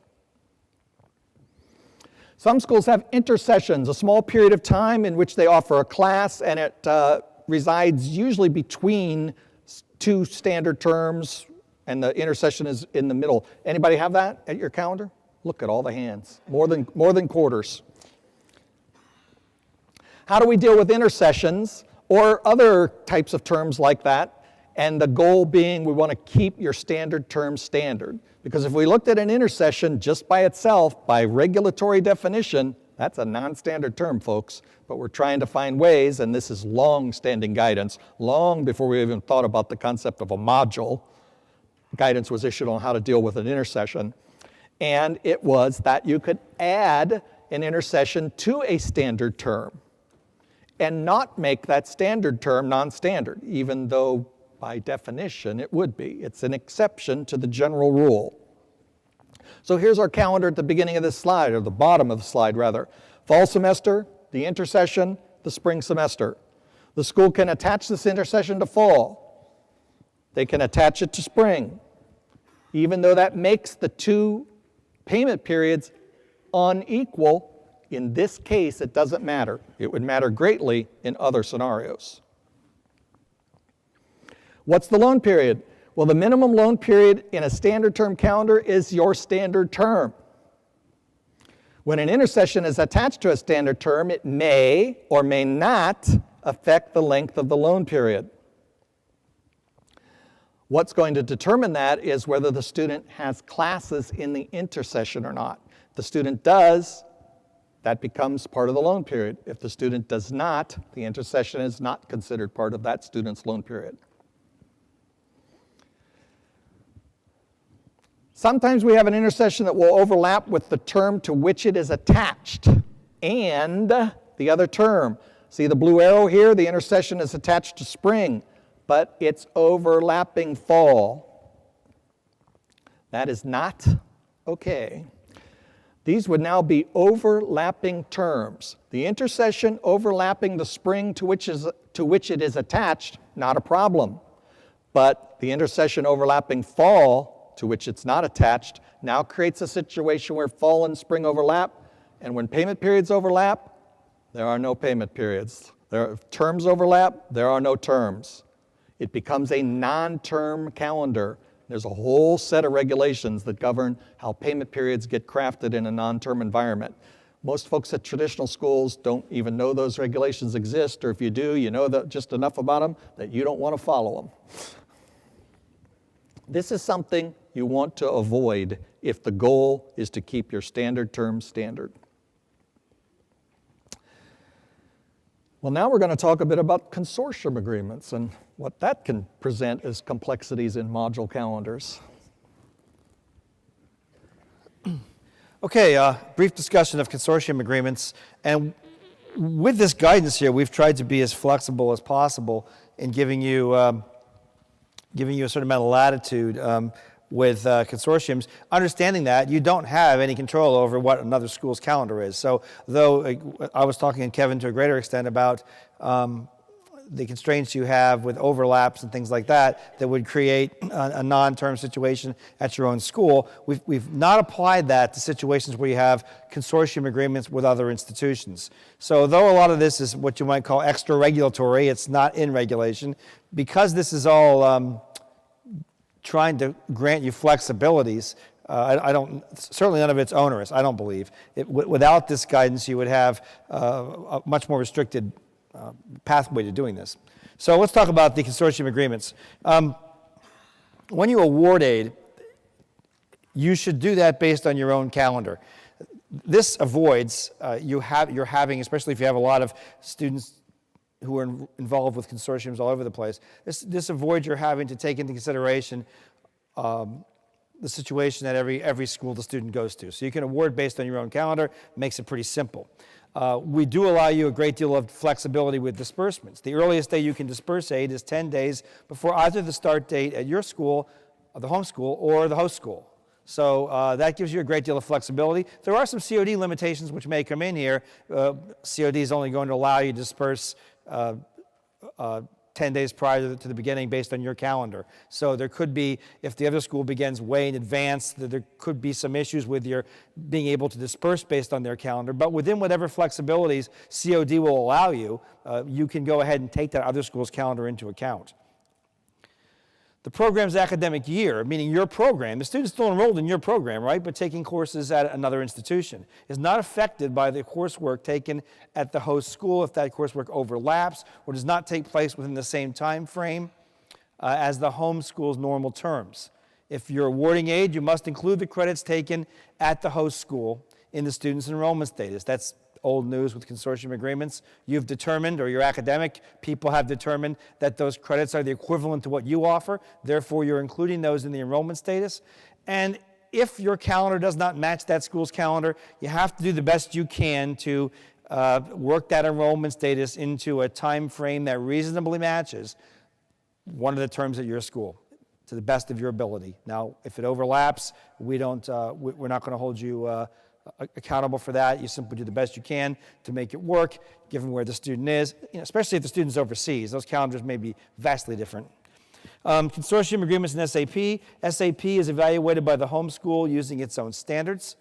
Some schools have intersessions, a small period of time in which they offer a class, and it resides usually between 2 standard terms, and the intersession is in the middle. Anybody have that at your calendar? Look at all the hands, more than quarters. How do we deal with intersessions or other types of terms like that? And the goal being we want to keep your standard term standard. Because if we looked at an intersession just by itself, by regulatory definition, that's a non-standard term, folks. But we're trying to find ways, and this is long-standing guidance, long before we even thought about the concept of a module. Guidance was issued on how to deal with an intersession. And it was that you could add an intersession to a standard term and not make that standard term non-standard, even though by definition it would be. It's an exception to the general rule. So here's our calendar at the beginning of this slide, or the bottom of the slide rather. Fall semester, the intersession, the spring semester. The school can attach this intersession to fall. They can attach it to spring, even though that makes the 2 payment periods unequal. In this case, it doesn't matter. It would matter greatly in other scenarios. What's the loan period? Well, the minimum loan period in a standard term calendar is your standard term. When an intersession is attached to a standard term, it may or may not affect the length of the loan period. What's going to determine that is whether the student has classes in the intersession or not. If the student does, that becomes part of the loan period. If the student does not, the intersession is not considered part of that student's loan period. Sometimes we have an intersession that will overlap with the term to which it is attached and the other term. See the blue arrow here? The intersession is attached to spring, but it's overlapping fall. That is not okay. These would now be overlapping terms. The intersession overlapping the spring to which it is attached, not a problem. But the intersession overlapping fall to which it's not attached now creates a situation where fall and spring overlap, and when payment periods overlap, there are no payment periods. Terms overlap, there are no terms. It becomes a non-term calendar. There's a whole set of regulations that govern how payment periods get crafted in a non-term environment. Most folks at traditional schools don't even know those regulations exist, or if you do, you know just enough about them that you don't want to follow them. This is something you want to avoid if the goal is to keep your standard term standard. Well, now we're going to talk a bit about consortium agreements and what that can present as complexities in module calendars. Okay, brief discussion of consortium agreements. And with this guidance here, we've tried to be as flexible as possible in giving you a certain amount of latitude with consortiums, understanding that you don't have any control over what another school's calendar is. So though I was talking to Kevin to a greater extent about the constraints you have with overlaps and things like that would create a non-term situation at your own school, we've not applied that to situations where you have consortium agreements with other institutions. So though a lot of this is what you might call extra regulatory, it's not in regulation, because this is all trying to grant you flexibilities. Certainly none of it's onerous, I don't believe. Without this guidance, you would have a much more restricted pathway to doing this. So let's talk about the consortium agreements. When you award aid, you should do that based on your own calendar. This avoids you're having, especially if you have a lot of students who are involved with consortiums all over the place, this avoids your having to take into consideration the situation that every school the student goes to. So you can award based on your own calendar, makes it pretty simple. We do allow you a great deal of flexibility with disbursements. The earliest day you can disperse aid is 10 days before either the start date at your school, the home school, or the host school. So that gives you a great deal of flexibility. There are some COD limitations which may come in here. COD is only going to allow you to disperse 10 days prior to the beginning based on your calendar. So there could be, if the other school begins way in advance, there could be some issues with your being able to disperse based on their calendar. But within whatever flexibilities COD will allow you, you can go ahead and take that other school's calendar into account. The program's academic year, meaning your program, the student's still enrolled in your program, right, but taking courses at another institution, is not affected by the coursework taken at the host school if that coursework overlaps or does not take place within the same time frame as the home school's normal terms. If you're awarding aid, you must include the credits taken at the host school in the student's enrollment status. That's old news with consortium agreements. You've determined, or your academic people have determined, that those credits are the equivalent to what you offer. Therefore, you're including those in the enrollment status. And if your calendar does not match that school's calendar, you have to do the best you can to work that enrollment status into a time frame that reasonably matches one of the terms at your school to the best of your ability. Now, if it overlaps, we're not going to hold you accountable for that. You simply do the best you can to make it work, given where the student is, especially if the student's overseas. Those calendars may be vastly different. Consortium agreements in SAP. SAP is evaluated by the home school using its own standards.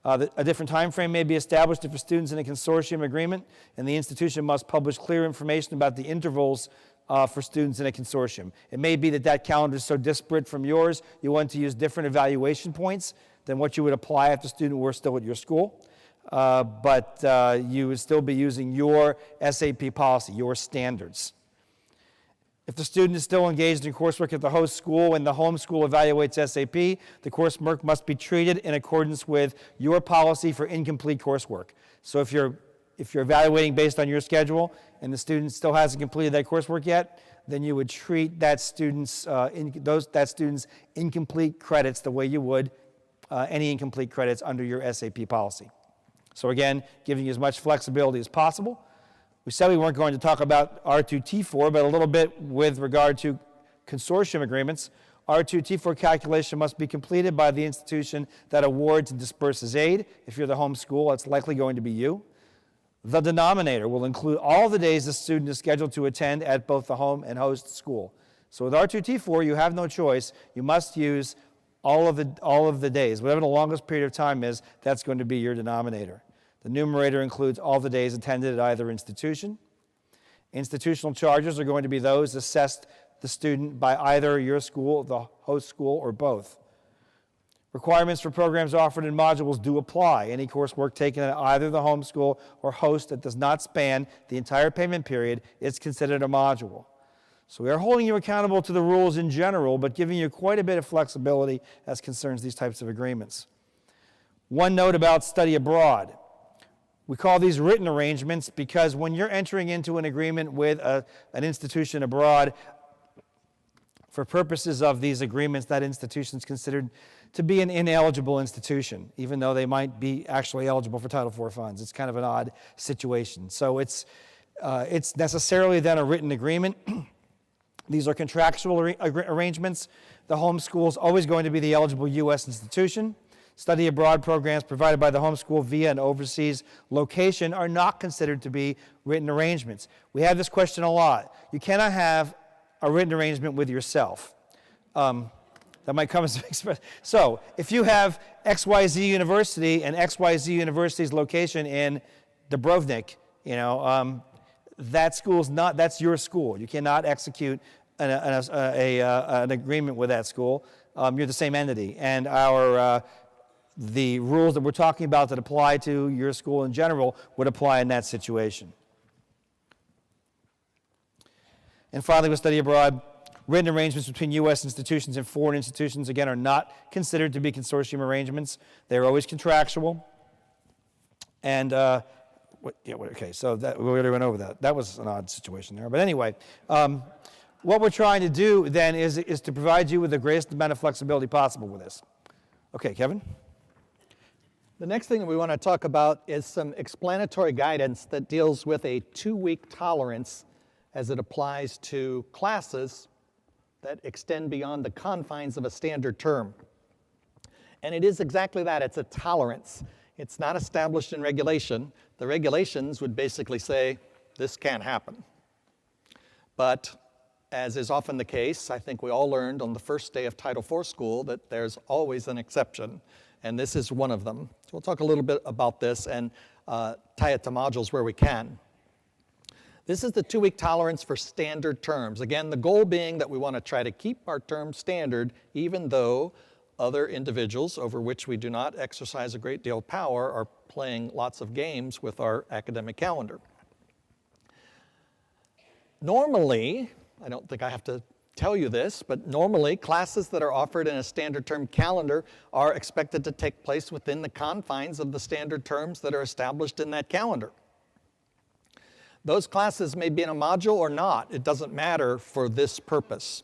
A different time frame may be established if a student's in a consortium agreement, and the institution must publish clear information about the intervals for students in a consortium. It may be that calendar is so disparate from yours, you want to use different evaluation points than what you would apply if the student were still at your school. But you would still be using your SAP policy, your standards. If the student is still engaged in coursework at the host school and the home school evaluates SAP, the coursework must be treated in accordance with your policy for incomplete coursework. So if you're evaluating based on your schedule and the student still hasn't completed that coursework yet, then you would treat that student's incomplete credits the way you would any incomplete credits under your SAP policy. So again, giving you as much flexibility as possible. We said we weren't going to talk about R2T4, but a little bit with regard to consortium agreements. R2T4 calculation must be completed by the institution that awards and disperses aid. If you're the home school, it's likely going to be you. The denominator will include all the days the student is scheduled to attend at both the home and host school. So with R2T4, you have no choice. You must use all of the days. Whatever the longest period of time is, that's going to be your denominator. The numerator includes all the days attended at either institution. Institutional charges are going to be those assessed the student by either your school, the host school, or both. Requirements for programs offered in modules do apply. Any coursework taken at either the home school or host that does not span the entire payment period is considered a module. So we are holding you accountable to the rules in general, but giving you quite a bit of flexibility as concerns these types of agreements. One note about study abroad. We call these written arrangements because when you're entering into an agreement with an institution abroad, for purposes of these agreements, that institution is considered to be an ineligible institution, even though they might be actually eligible for Title IV funds. It's kind of an odd situation. So it's necessarily then a written agreement. These are contractual arrangements. The home school is always going to be the eligible U.S. institution. Study abroad programs provided by the home school via an overseas location are not considered to be written arrangements. We have this question a lot. You cannot have a written arrangement with yourself. That might come as an express. So if you have XYZ University and XYZ University's location in Dubrovnik, that school's not, that's your school. You cannot execute an agreement with that school. You're the same entity. And the rules that we're talking about that apply to your school in general would apply in that situation. And finally, with study abroad, written arrangements between U.S. institutions and foreign institutions, again, are not considered to be consortium arrangements. They're always contractual. And, okay, so we already went over that. That was an odd situation there. But anyway, what we're trying to do then is to provide you with the greatest amount of flexibility possible with this. Okay, Kevin? The next thing that we want to talk about is some explanatory guidance that deals with a 2-week tolerance as it applies to classes that extend beyond the confines of a standard term. And it is exactly that, it's a tolerance. It's not established in regulation. The regulations would basically say, this can't happen. But as is often the case, I think we all learned on the first day of Title IV school that there's always an exception, and this is one of them. So we'll talk a little bit about this and tie it to modules where we can. This is the 2-week tolerance for standard terms. Again, the goal being that we want to try to keep our terms standard even though other individuals over which we do not exercise a great deal of power are playing lots of games with our academic calendar. Normally, I don't think I have to tell you this, but normally classes that are offered in a standard term calendar are expected to take place within the confines of the standard terms that are established in that calendar. Those classes may be in a module or not. It doesn't matter for this purpose.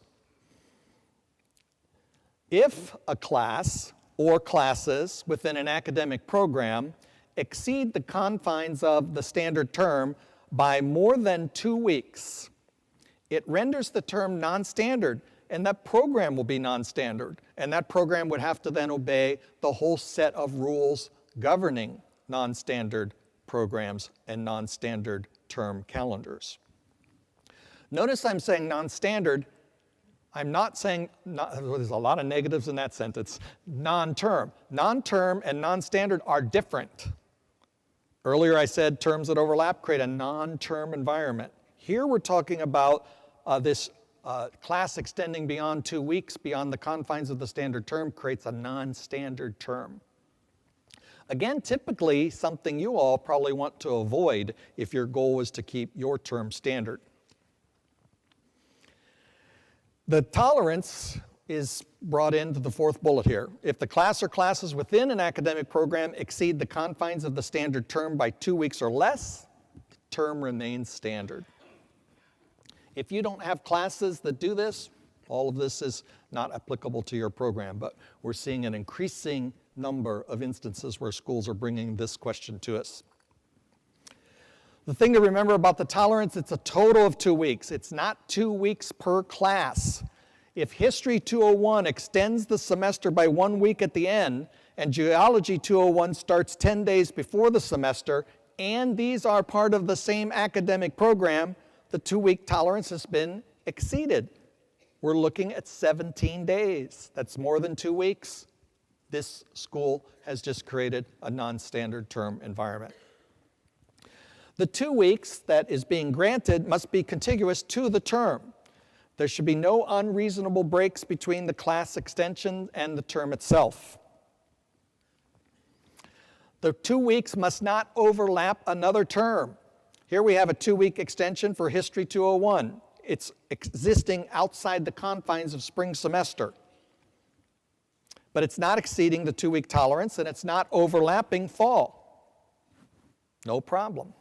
If a class or classes within an academic program exceed the confines of the standard term by more than 2 weeks, it renders the term non-standard, and that program will be non-standard. And that program would have to then obey the whole set of rules governing non-standard programs and non-standard term calendars. Notice I'm saying non-standard. I'm not saying, there's a lot of negatives in that sentence, non-term. Non-term and non-standard are different. Earlier I said terms that overlap create a non-term environment. Here we're talking about this class extending beyond 2 weeks, beyond the confines of the standard term, creates a non-standard term. Again, typically something you all probably want to avoid if your goal was to keep your term standard. The tolerance is brought into the fourth bullet here. If the class or classes within an academic program exceed the confines of the standard term by 2 weeks or less, the term remains standard. If you don't have classes that do this, all of this is not applicable to your program, but we're seeing an increasing number of instances where schools are bringing this question to us. The thing to remember about the tolerance, it's a total of 2 weeks. It's not 2 weeks per class. If History 201 extends the semester by 1 week at the end, and Geology 201 starts 10 days before the semester, and these are part of the same academic program, the 2-week tolerance has been exceeded. We're looking at 17 days. That's more than 2 weeks. This school has just created a non-standard term environment. The 2 weeks that is being granted must be contiguous to the term. There should be no unreasonable breaks between the class extension and the term itself. The 2 weeks must not overlap another term. Here we have a 2-week extension for History 201. It's existing outside the confines of spring semester. But it's not exceeding the 2-week tolerance, and it's not overlapping fall. No problem.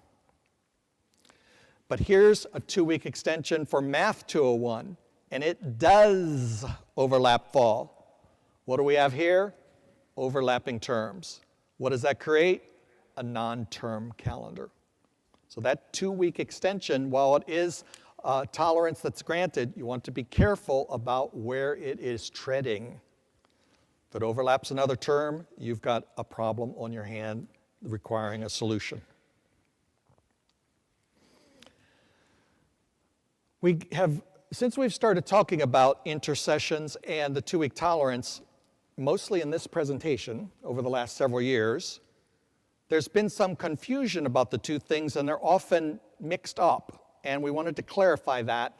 But here's a 2-week extension for Math 201, and it does overlap fall. What do we have here? Overlapping terms. What does that create? A non-term calendar. So that 2-week extension, while it is tolerance that's granted, you want to be careful about where it is treading. If it overlaps another term, you've got a problem on your hand requiring a solution. Since we've started talking about intercessions and the 2-week tolerance, mostly in this presentation over the last several years, there's been some confusion about the two things, and they're often mixed up. And we wanted to clarify that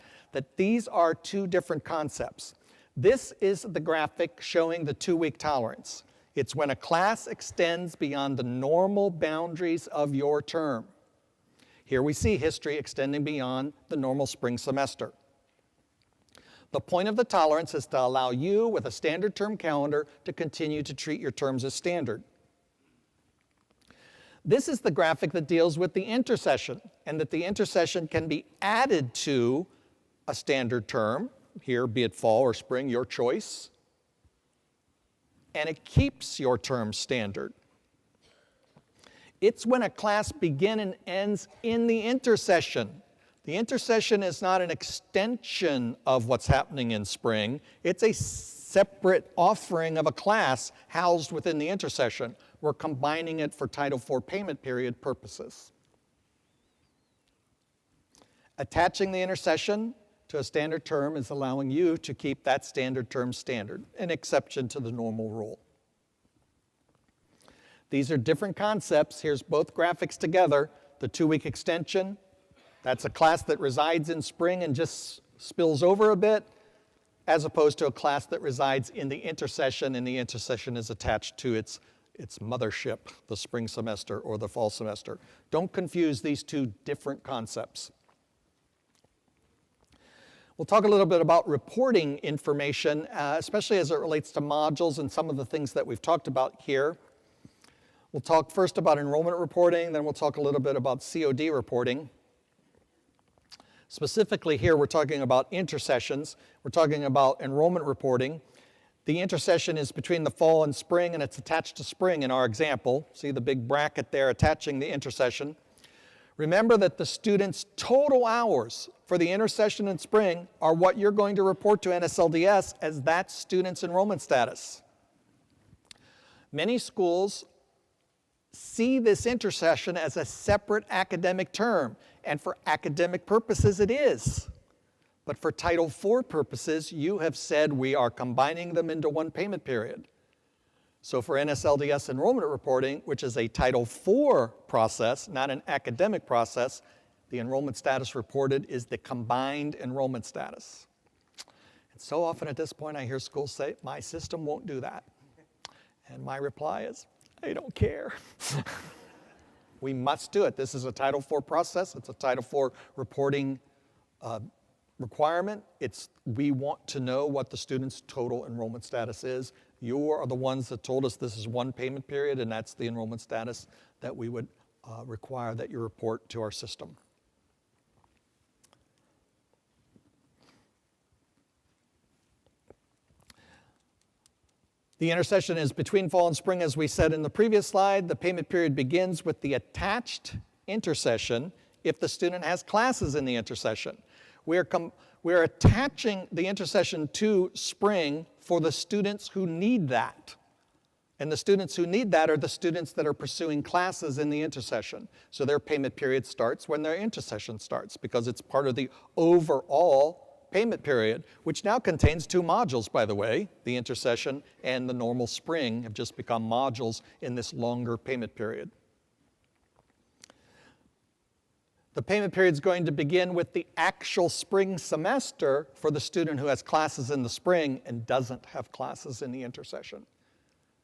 these are two different concepts. This is the graphic showing the 2-week tolerance. It's when a class extends beyond the normal boundaries of your term. Here we see history extending beyond the normal spring semester. The point of the tolerance is to allow you, with a standard term calendar, to continue to treat your terms as standard. This is the graphic that deals with the intercession, and that the intercession can be added to a standard term, here be it fall or spring, your choice, and it keeps your term standard. It's when a class begins and ends in the intercession. The intercession is not an extension of what's happening in spring. It's a separate offering of a class housed within the intercession. We're combining it for Title IV payment period purposes. Attaching the intercession to a standard term is allowing you to keep that standard term standard, an exception to the normal rule. These are different concepts. Here's both graphics together. The 2-week extension, that's a class that resides in spring and just spills over a bit, as opposed to a class that resides in the intercession, and the intercession is attached to its mothership, the spring semester or the fall semester. Don't confuse these two different concepts. We'll talk a little bit about reporting information, especially as it relates to modules and some of the things that we've talked about here. We'll talk first about enrollment reporting, then we'll talk a little bit about COD reporting. Specifically here, we're talking about intercessions. We're talking about enrollment reporting. The intercession is between the fall and spring, and it's attached to spring in our example. See the big bracket there attaching the intercession. Remember that the students' total hours for the intercession in spring are what you're going to report to NSLDS as that student's enrollment status. Many schools see this intercession as a separate academic term, and for academic purposes it is. But for Title IV purposes, you have said we are combining them into one payment period. So for NSLDS enrollment reporting, which is a Title IV process, not an academic process, the enrollment status reported is the combined enrollment status. And so often at this point I hear schools say, my system won't do that. And my reply is, I don't care. We must do it. This is a Title IV process. It's a Title IV reporting requirement. We want to know what the student's total enrollment status is. You are the ones that told us this is one payment period, and that's the enrollment status that we would require that you report to our system. The intersession is between fall and spring, as we said in the previous slide. The payment period begins with the attached intersession if the student has classes in the intersession. We're attaching the intersession to spring for the students who need that. And the students who need that are the students that are pursuing classes in the intersession. So their payment period starts when their intersession starts, because it's part of the overall payment period, which now contains two modules, by the way. The intersession and the normal spring have just become modules in this longer payment period. The payment period is going to begin with the actual spring semester for the student who has classes in the spring and doesn't have classes in the intersession.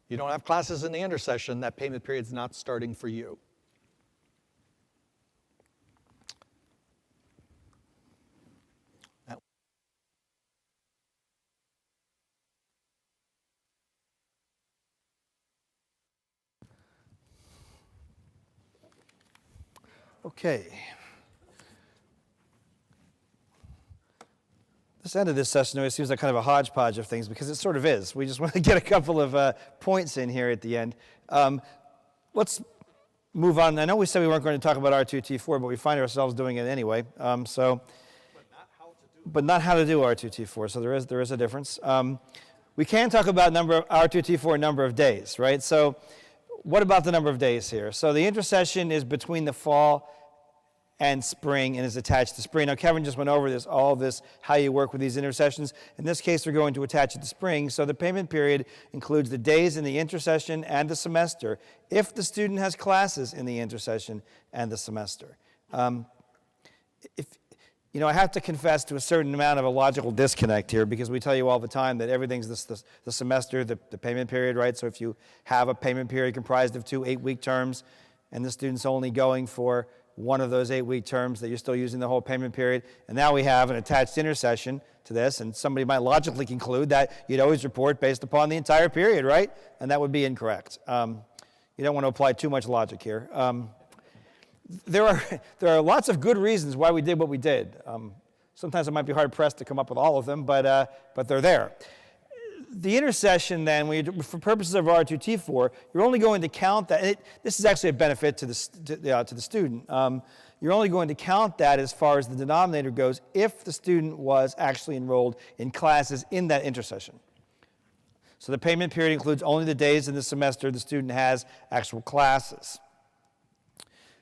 You don't have classes in the intersession, that payment period is not starting for you. Okay. This end of this session always seems like kind of a hodgepodge of things, because it sort of is. We just want to get a couple of points in here at the end. Let's move on. I know we said we weren't going to talk about R2T4, but we find ourselves doing it anyway. But not how to do R2T4, so there is a difference. We can talk about R2T4 number of days, right? So what about the number of days here? So the intersession is between the fall and spring and is attached to spring. Now, Kevin just went over all of this, how you work with these intersessions. In this case, we're going to attach it to spring. So the payment period includes the days in the intersession and the semester if the student has classes in the intersession and the semester. I have to confess to a certain amount of a logical disconnect here, because we tell you all the time that everything's the semester, the payment period, right? So if you have a payment period comprised of 2 8-week terms and the student's only going for one of those 8-week terms, that you're still using the whole payment period. And now we have an attached intersession to this, and somebody might logically conclude that you'd always report based upon the entire period, right? And that would be incorrect. You don't want to apply too much logic here. There are lots of good reasons why we did what we did. Sometimes it might be hard-pressed to come up with all of them, but they're there. The intersession, then, for purposes of R2T4, you're only going to count that. And this is actually a benefit to the student. You're only going to count that as far as the denominator goes if the student was actually enrolled in classes in that intersession. So the payment period includes only the days in the semester the student has actual classes.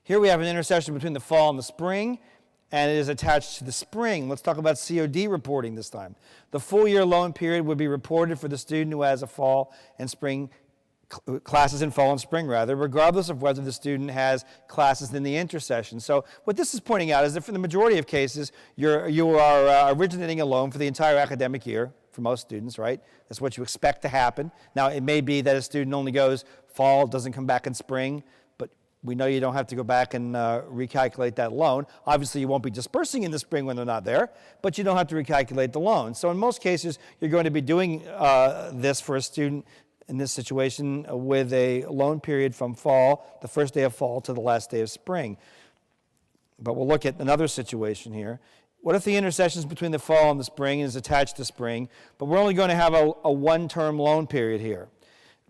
Here we have an intersession between the fall and the spring, and it is attached to the spring. Let's talk about COD reporting this time. The full year loan period would be reported for the student who has a fall and spring classes in fall and spring, regardless of whether the student has classes in the intersession. So what this is pointing out is that for the majority of cases, you are originating a loan for the entire academic year for most students, right? That's what you expect to happen. Now, it may be that a student only goes fall, doesn't come back in spring, we know you don't have to go back and recalculate that loan. Obviously, you won't be dispersing in the spring when they're not there, but you don't have to recalculate the loan. So in most cases, you're going to be doing this for a student in this situation with a loan period from fall, the first day of fall, to the last day of spring. But we'll look at another situation here. What if the intersession is between the fall and the spring and is attached to spring, but we're only going to have a one-term loan period here,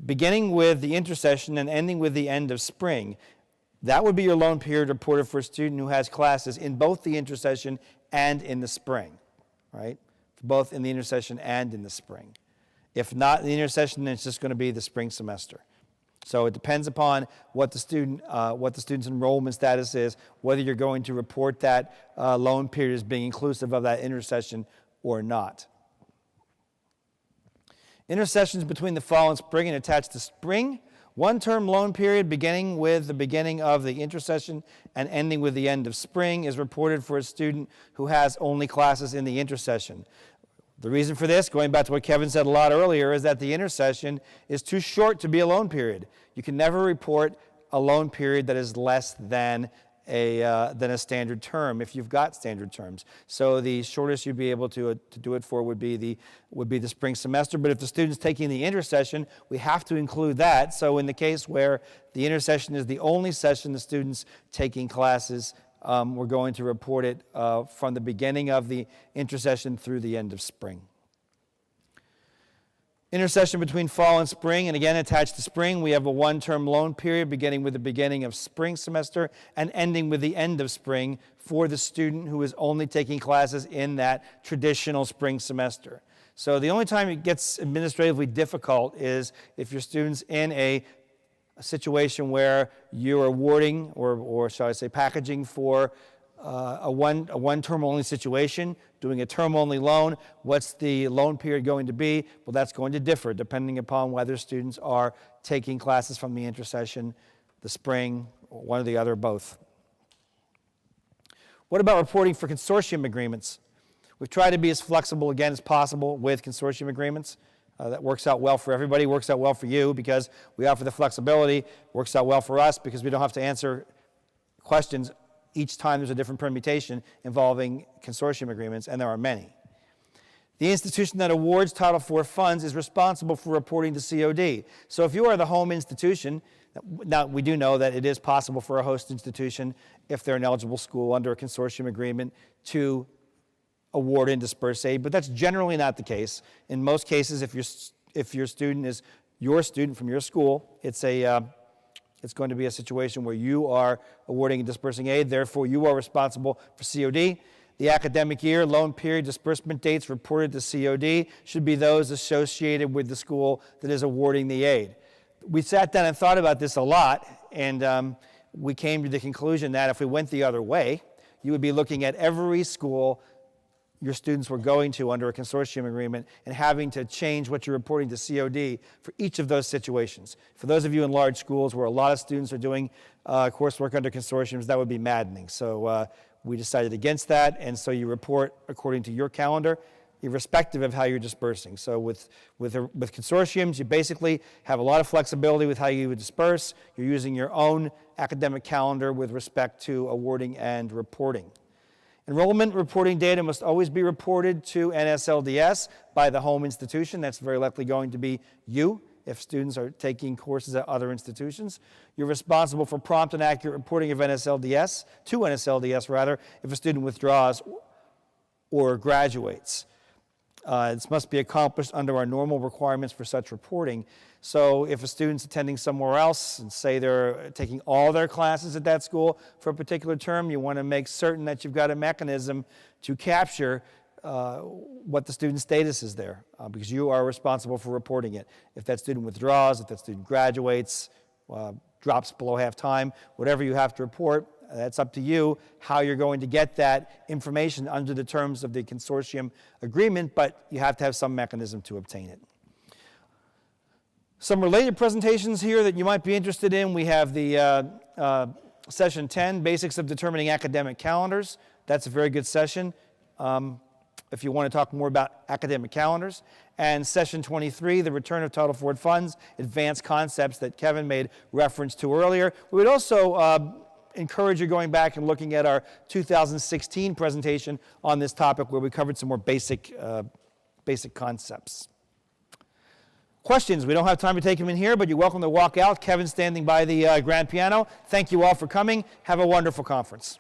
beginning with the intersession and ending with the end of spring? That would be your loan period reported for a student who has classes in both the intersession and in the spring, right? Both in the intersession and in the spring. If not in the intersession, then it's just going to be the spring semester. So it depends upon what the student's enrollment status is, whether you're going to report that loan period as being inclusive of that intersession or not. Intersessions between the fall and spring and attached to spring. One-term loan period beginning with the beginning of the intersession and ending with the end of spring is reported for a student who has only classes in the intersession. The reason for this, going back to what Kevin said a lot earlier, is that the intersession is too short to be a loan period. You can never report a loan period that is less than a standard term if you've got standard terms. So the shortest you'd be able to do it for would be the spring semester. But if the student's taking the intersession, we have to include that. So in the case where the intersession is the only session the student's taking classes, we're going to report it from the beginning of the intersession through the end of spring. Intersession between fall and spring, and again attached to spring, we have a one-term loan period beginning with the beginning of spring semester and ending with the end of spring for the student who is only taking classes in that traditional spring semester. So the only time it gets administratively difficult is if your student's in a situation where you're awarding, or shall I say packaging for a one-term only situation, doing a term-only loan. What's the loan period going to be? Well, that's going to differ depending upon whether students are taking classes from the intersession, the spring, or one or the other, both. What about reporting for consortium agreements? We've tried to be as flexible, again, as possible with consortium agreements. That works out well for everybody, works out well for you because we offer the flexibility, works out well for us because we don't have to answer questions each time there's a different permutation involving consortium agreements, and there are many. The institution that awards Title IV funds is responsible for reporting to COD. So if you are the home institution, now we do know that it is possible for a host institution, if they're an eligible school under a consortium agreement, to award and disperse aid, but that's generally not the case. In most cases, if your student is your student from your school, it's going to be a situation where you are awarding and dispersing aid, therefore you are responsible for COD. The academic year, loan period, disbursement dates reported to COD should be those associated with the school that is awarding the aid. We sat down and thought about this a lot, and we came to the conclusion that if we went the other way, you would be looking at every school your students were going to under a consortium agreement and having to change what you're reporting to COD for each of those situations. For those of you in large schools where a lot of students are doing coursework under consortiums, that would be maddening. So we decided against that, and so you report according to your calendar, irrespective of how you're dispersing. So with consortiums, you basically have a lot of flexibility with how you would disperse. You're using your own academic calendar with respect to awarding and reporting. Enrollment reporting data must always be reported to NSLDS by the home institution. That's very likely going to be you if students are taking courses at other institutions. You're responsible for prompt and accurate reporting of NSLDS, to NSLDS rather, if a student withdraws or graduates. This must be accomplished under our normal requirements for such reporting. So if a student's attending somewhere else and say they're taking all their classes at that school for a particular term, you want to make certain that you've got a mechanism to capture what the student's status is there because you are responsible for reporting it. If that student withdraws, if that student graduates, drops below half-time, whatever you have to report, that's up to you how you're going to get that information under the terms of the consortium agreement, but you have to have some mechanism to obtain it. Some related presentations here that you might be interested in. We have the session 10, Basics of Determining Academic Calendars. That's a very good session if you want to talk more about academic calendars. And session 23, the Return of Title IV Funds, Advanced Concepts that Kevin made reference to earlier. We would also encourage you going back and looking at our 2016 presentation on this topic where we covered some more basic concepts. Questions? We don't have time to take them in here, but you're welcome to walk out. Kevin's standing by the grand piano. Thank you all for coming. Have a wonderful conference.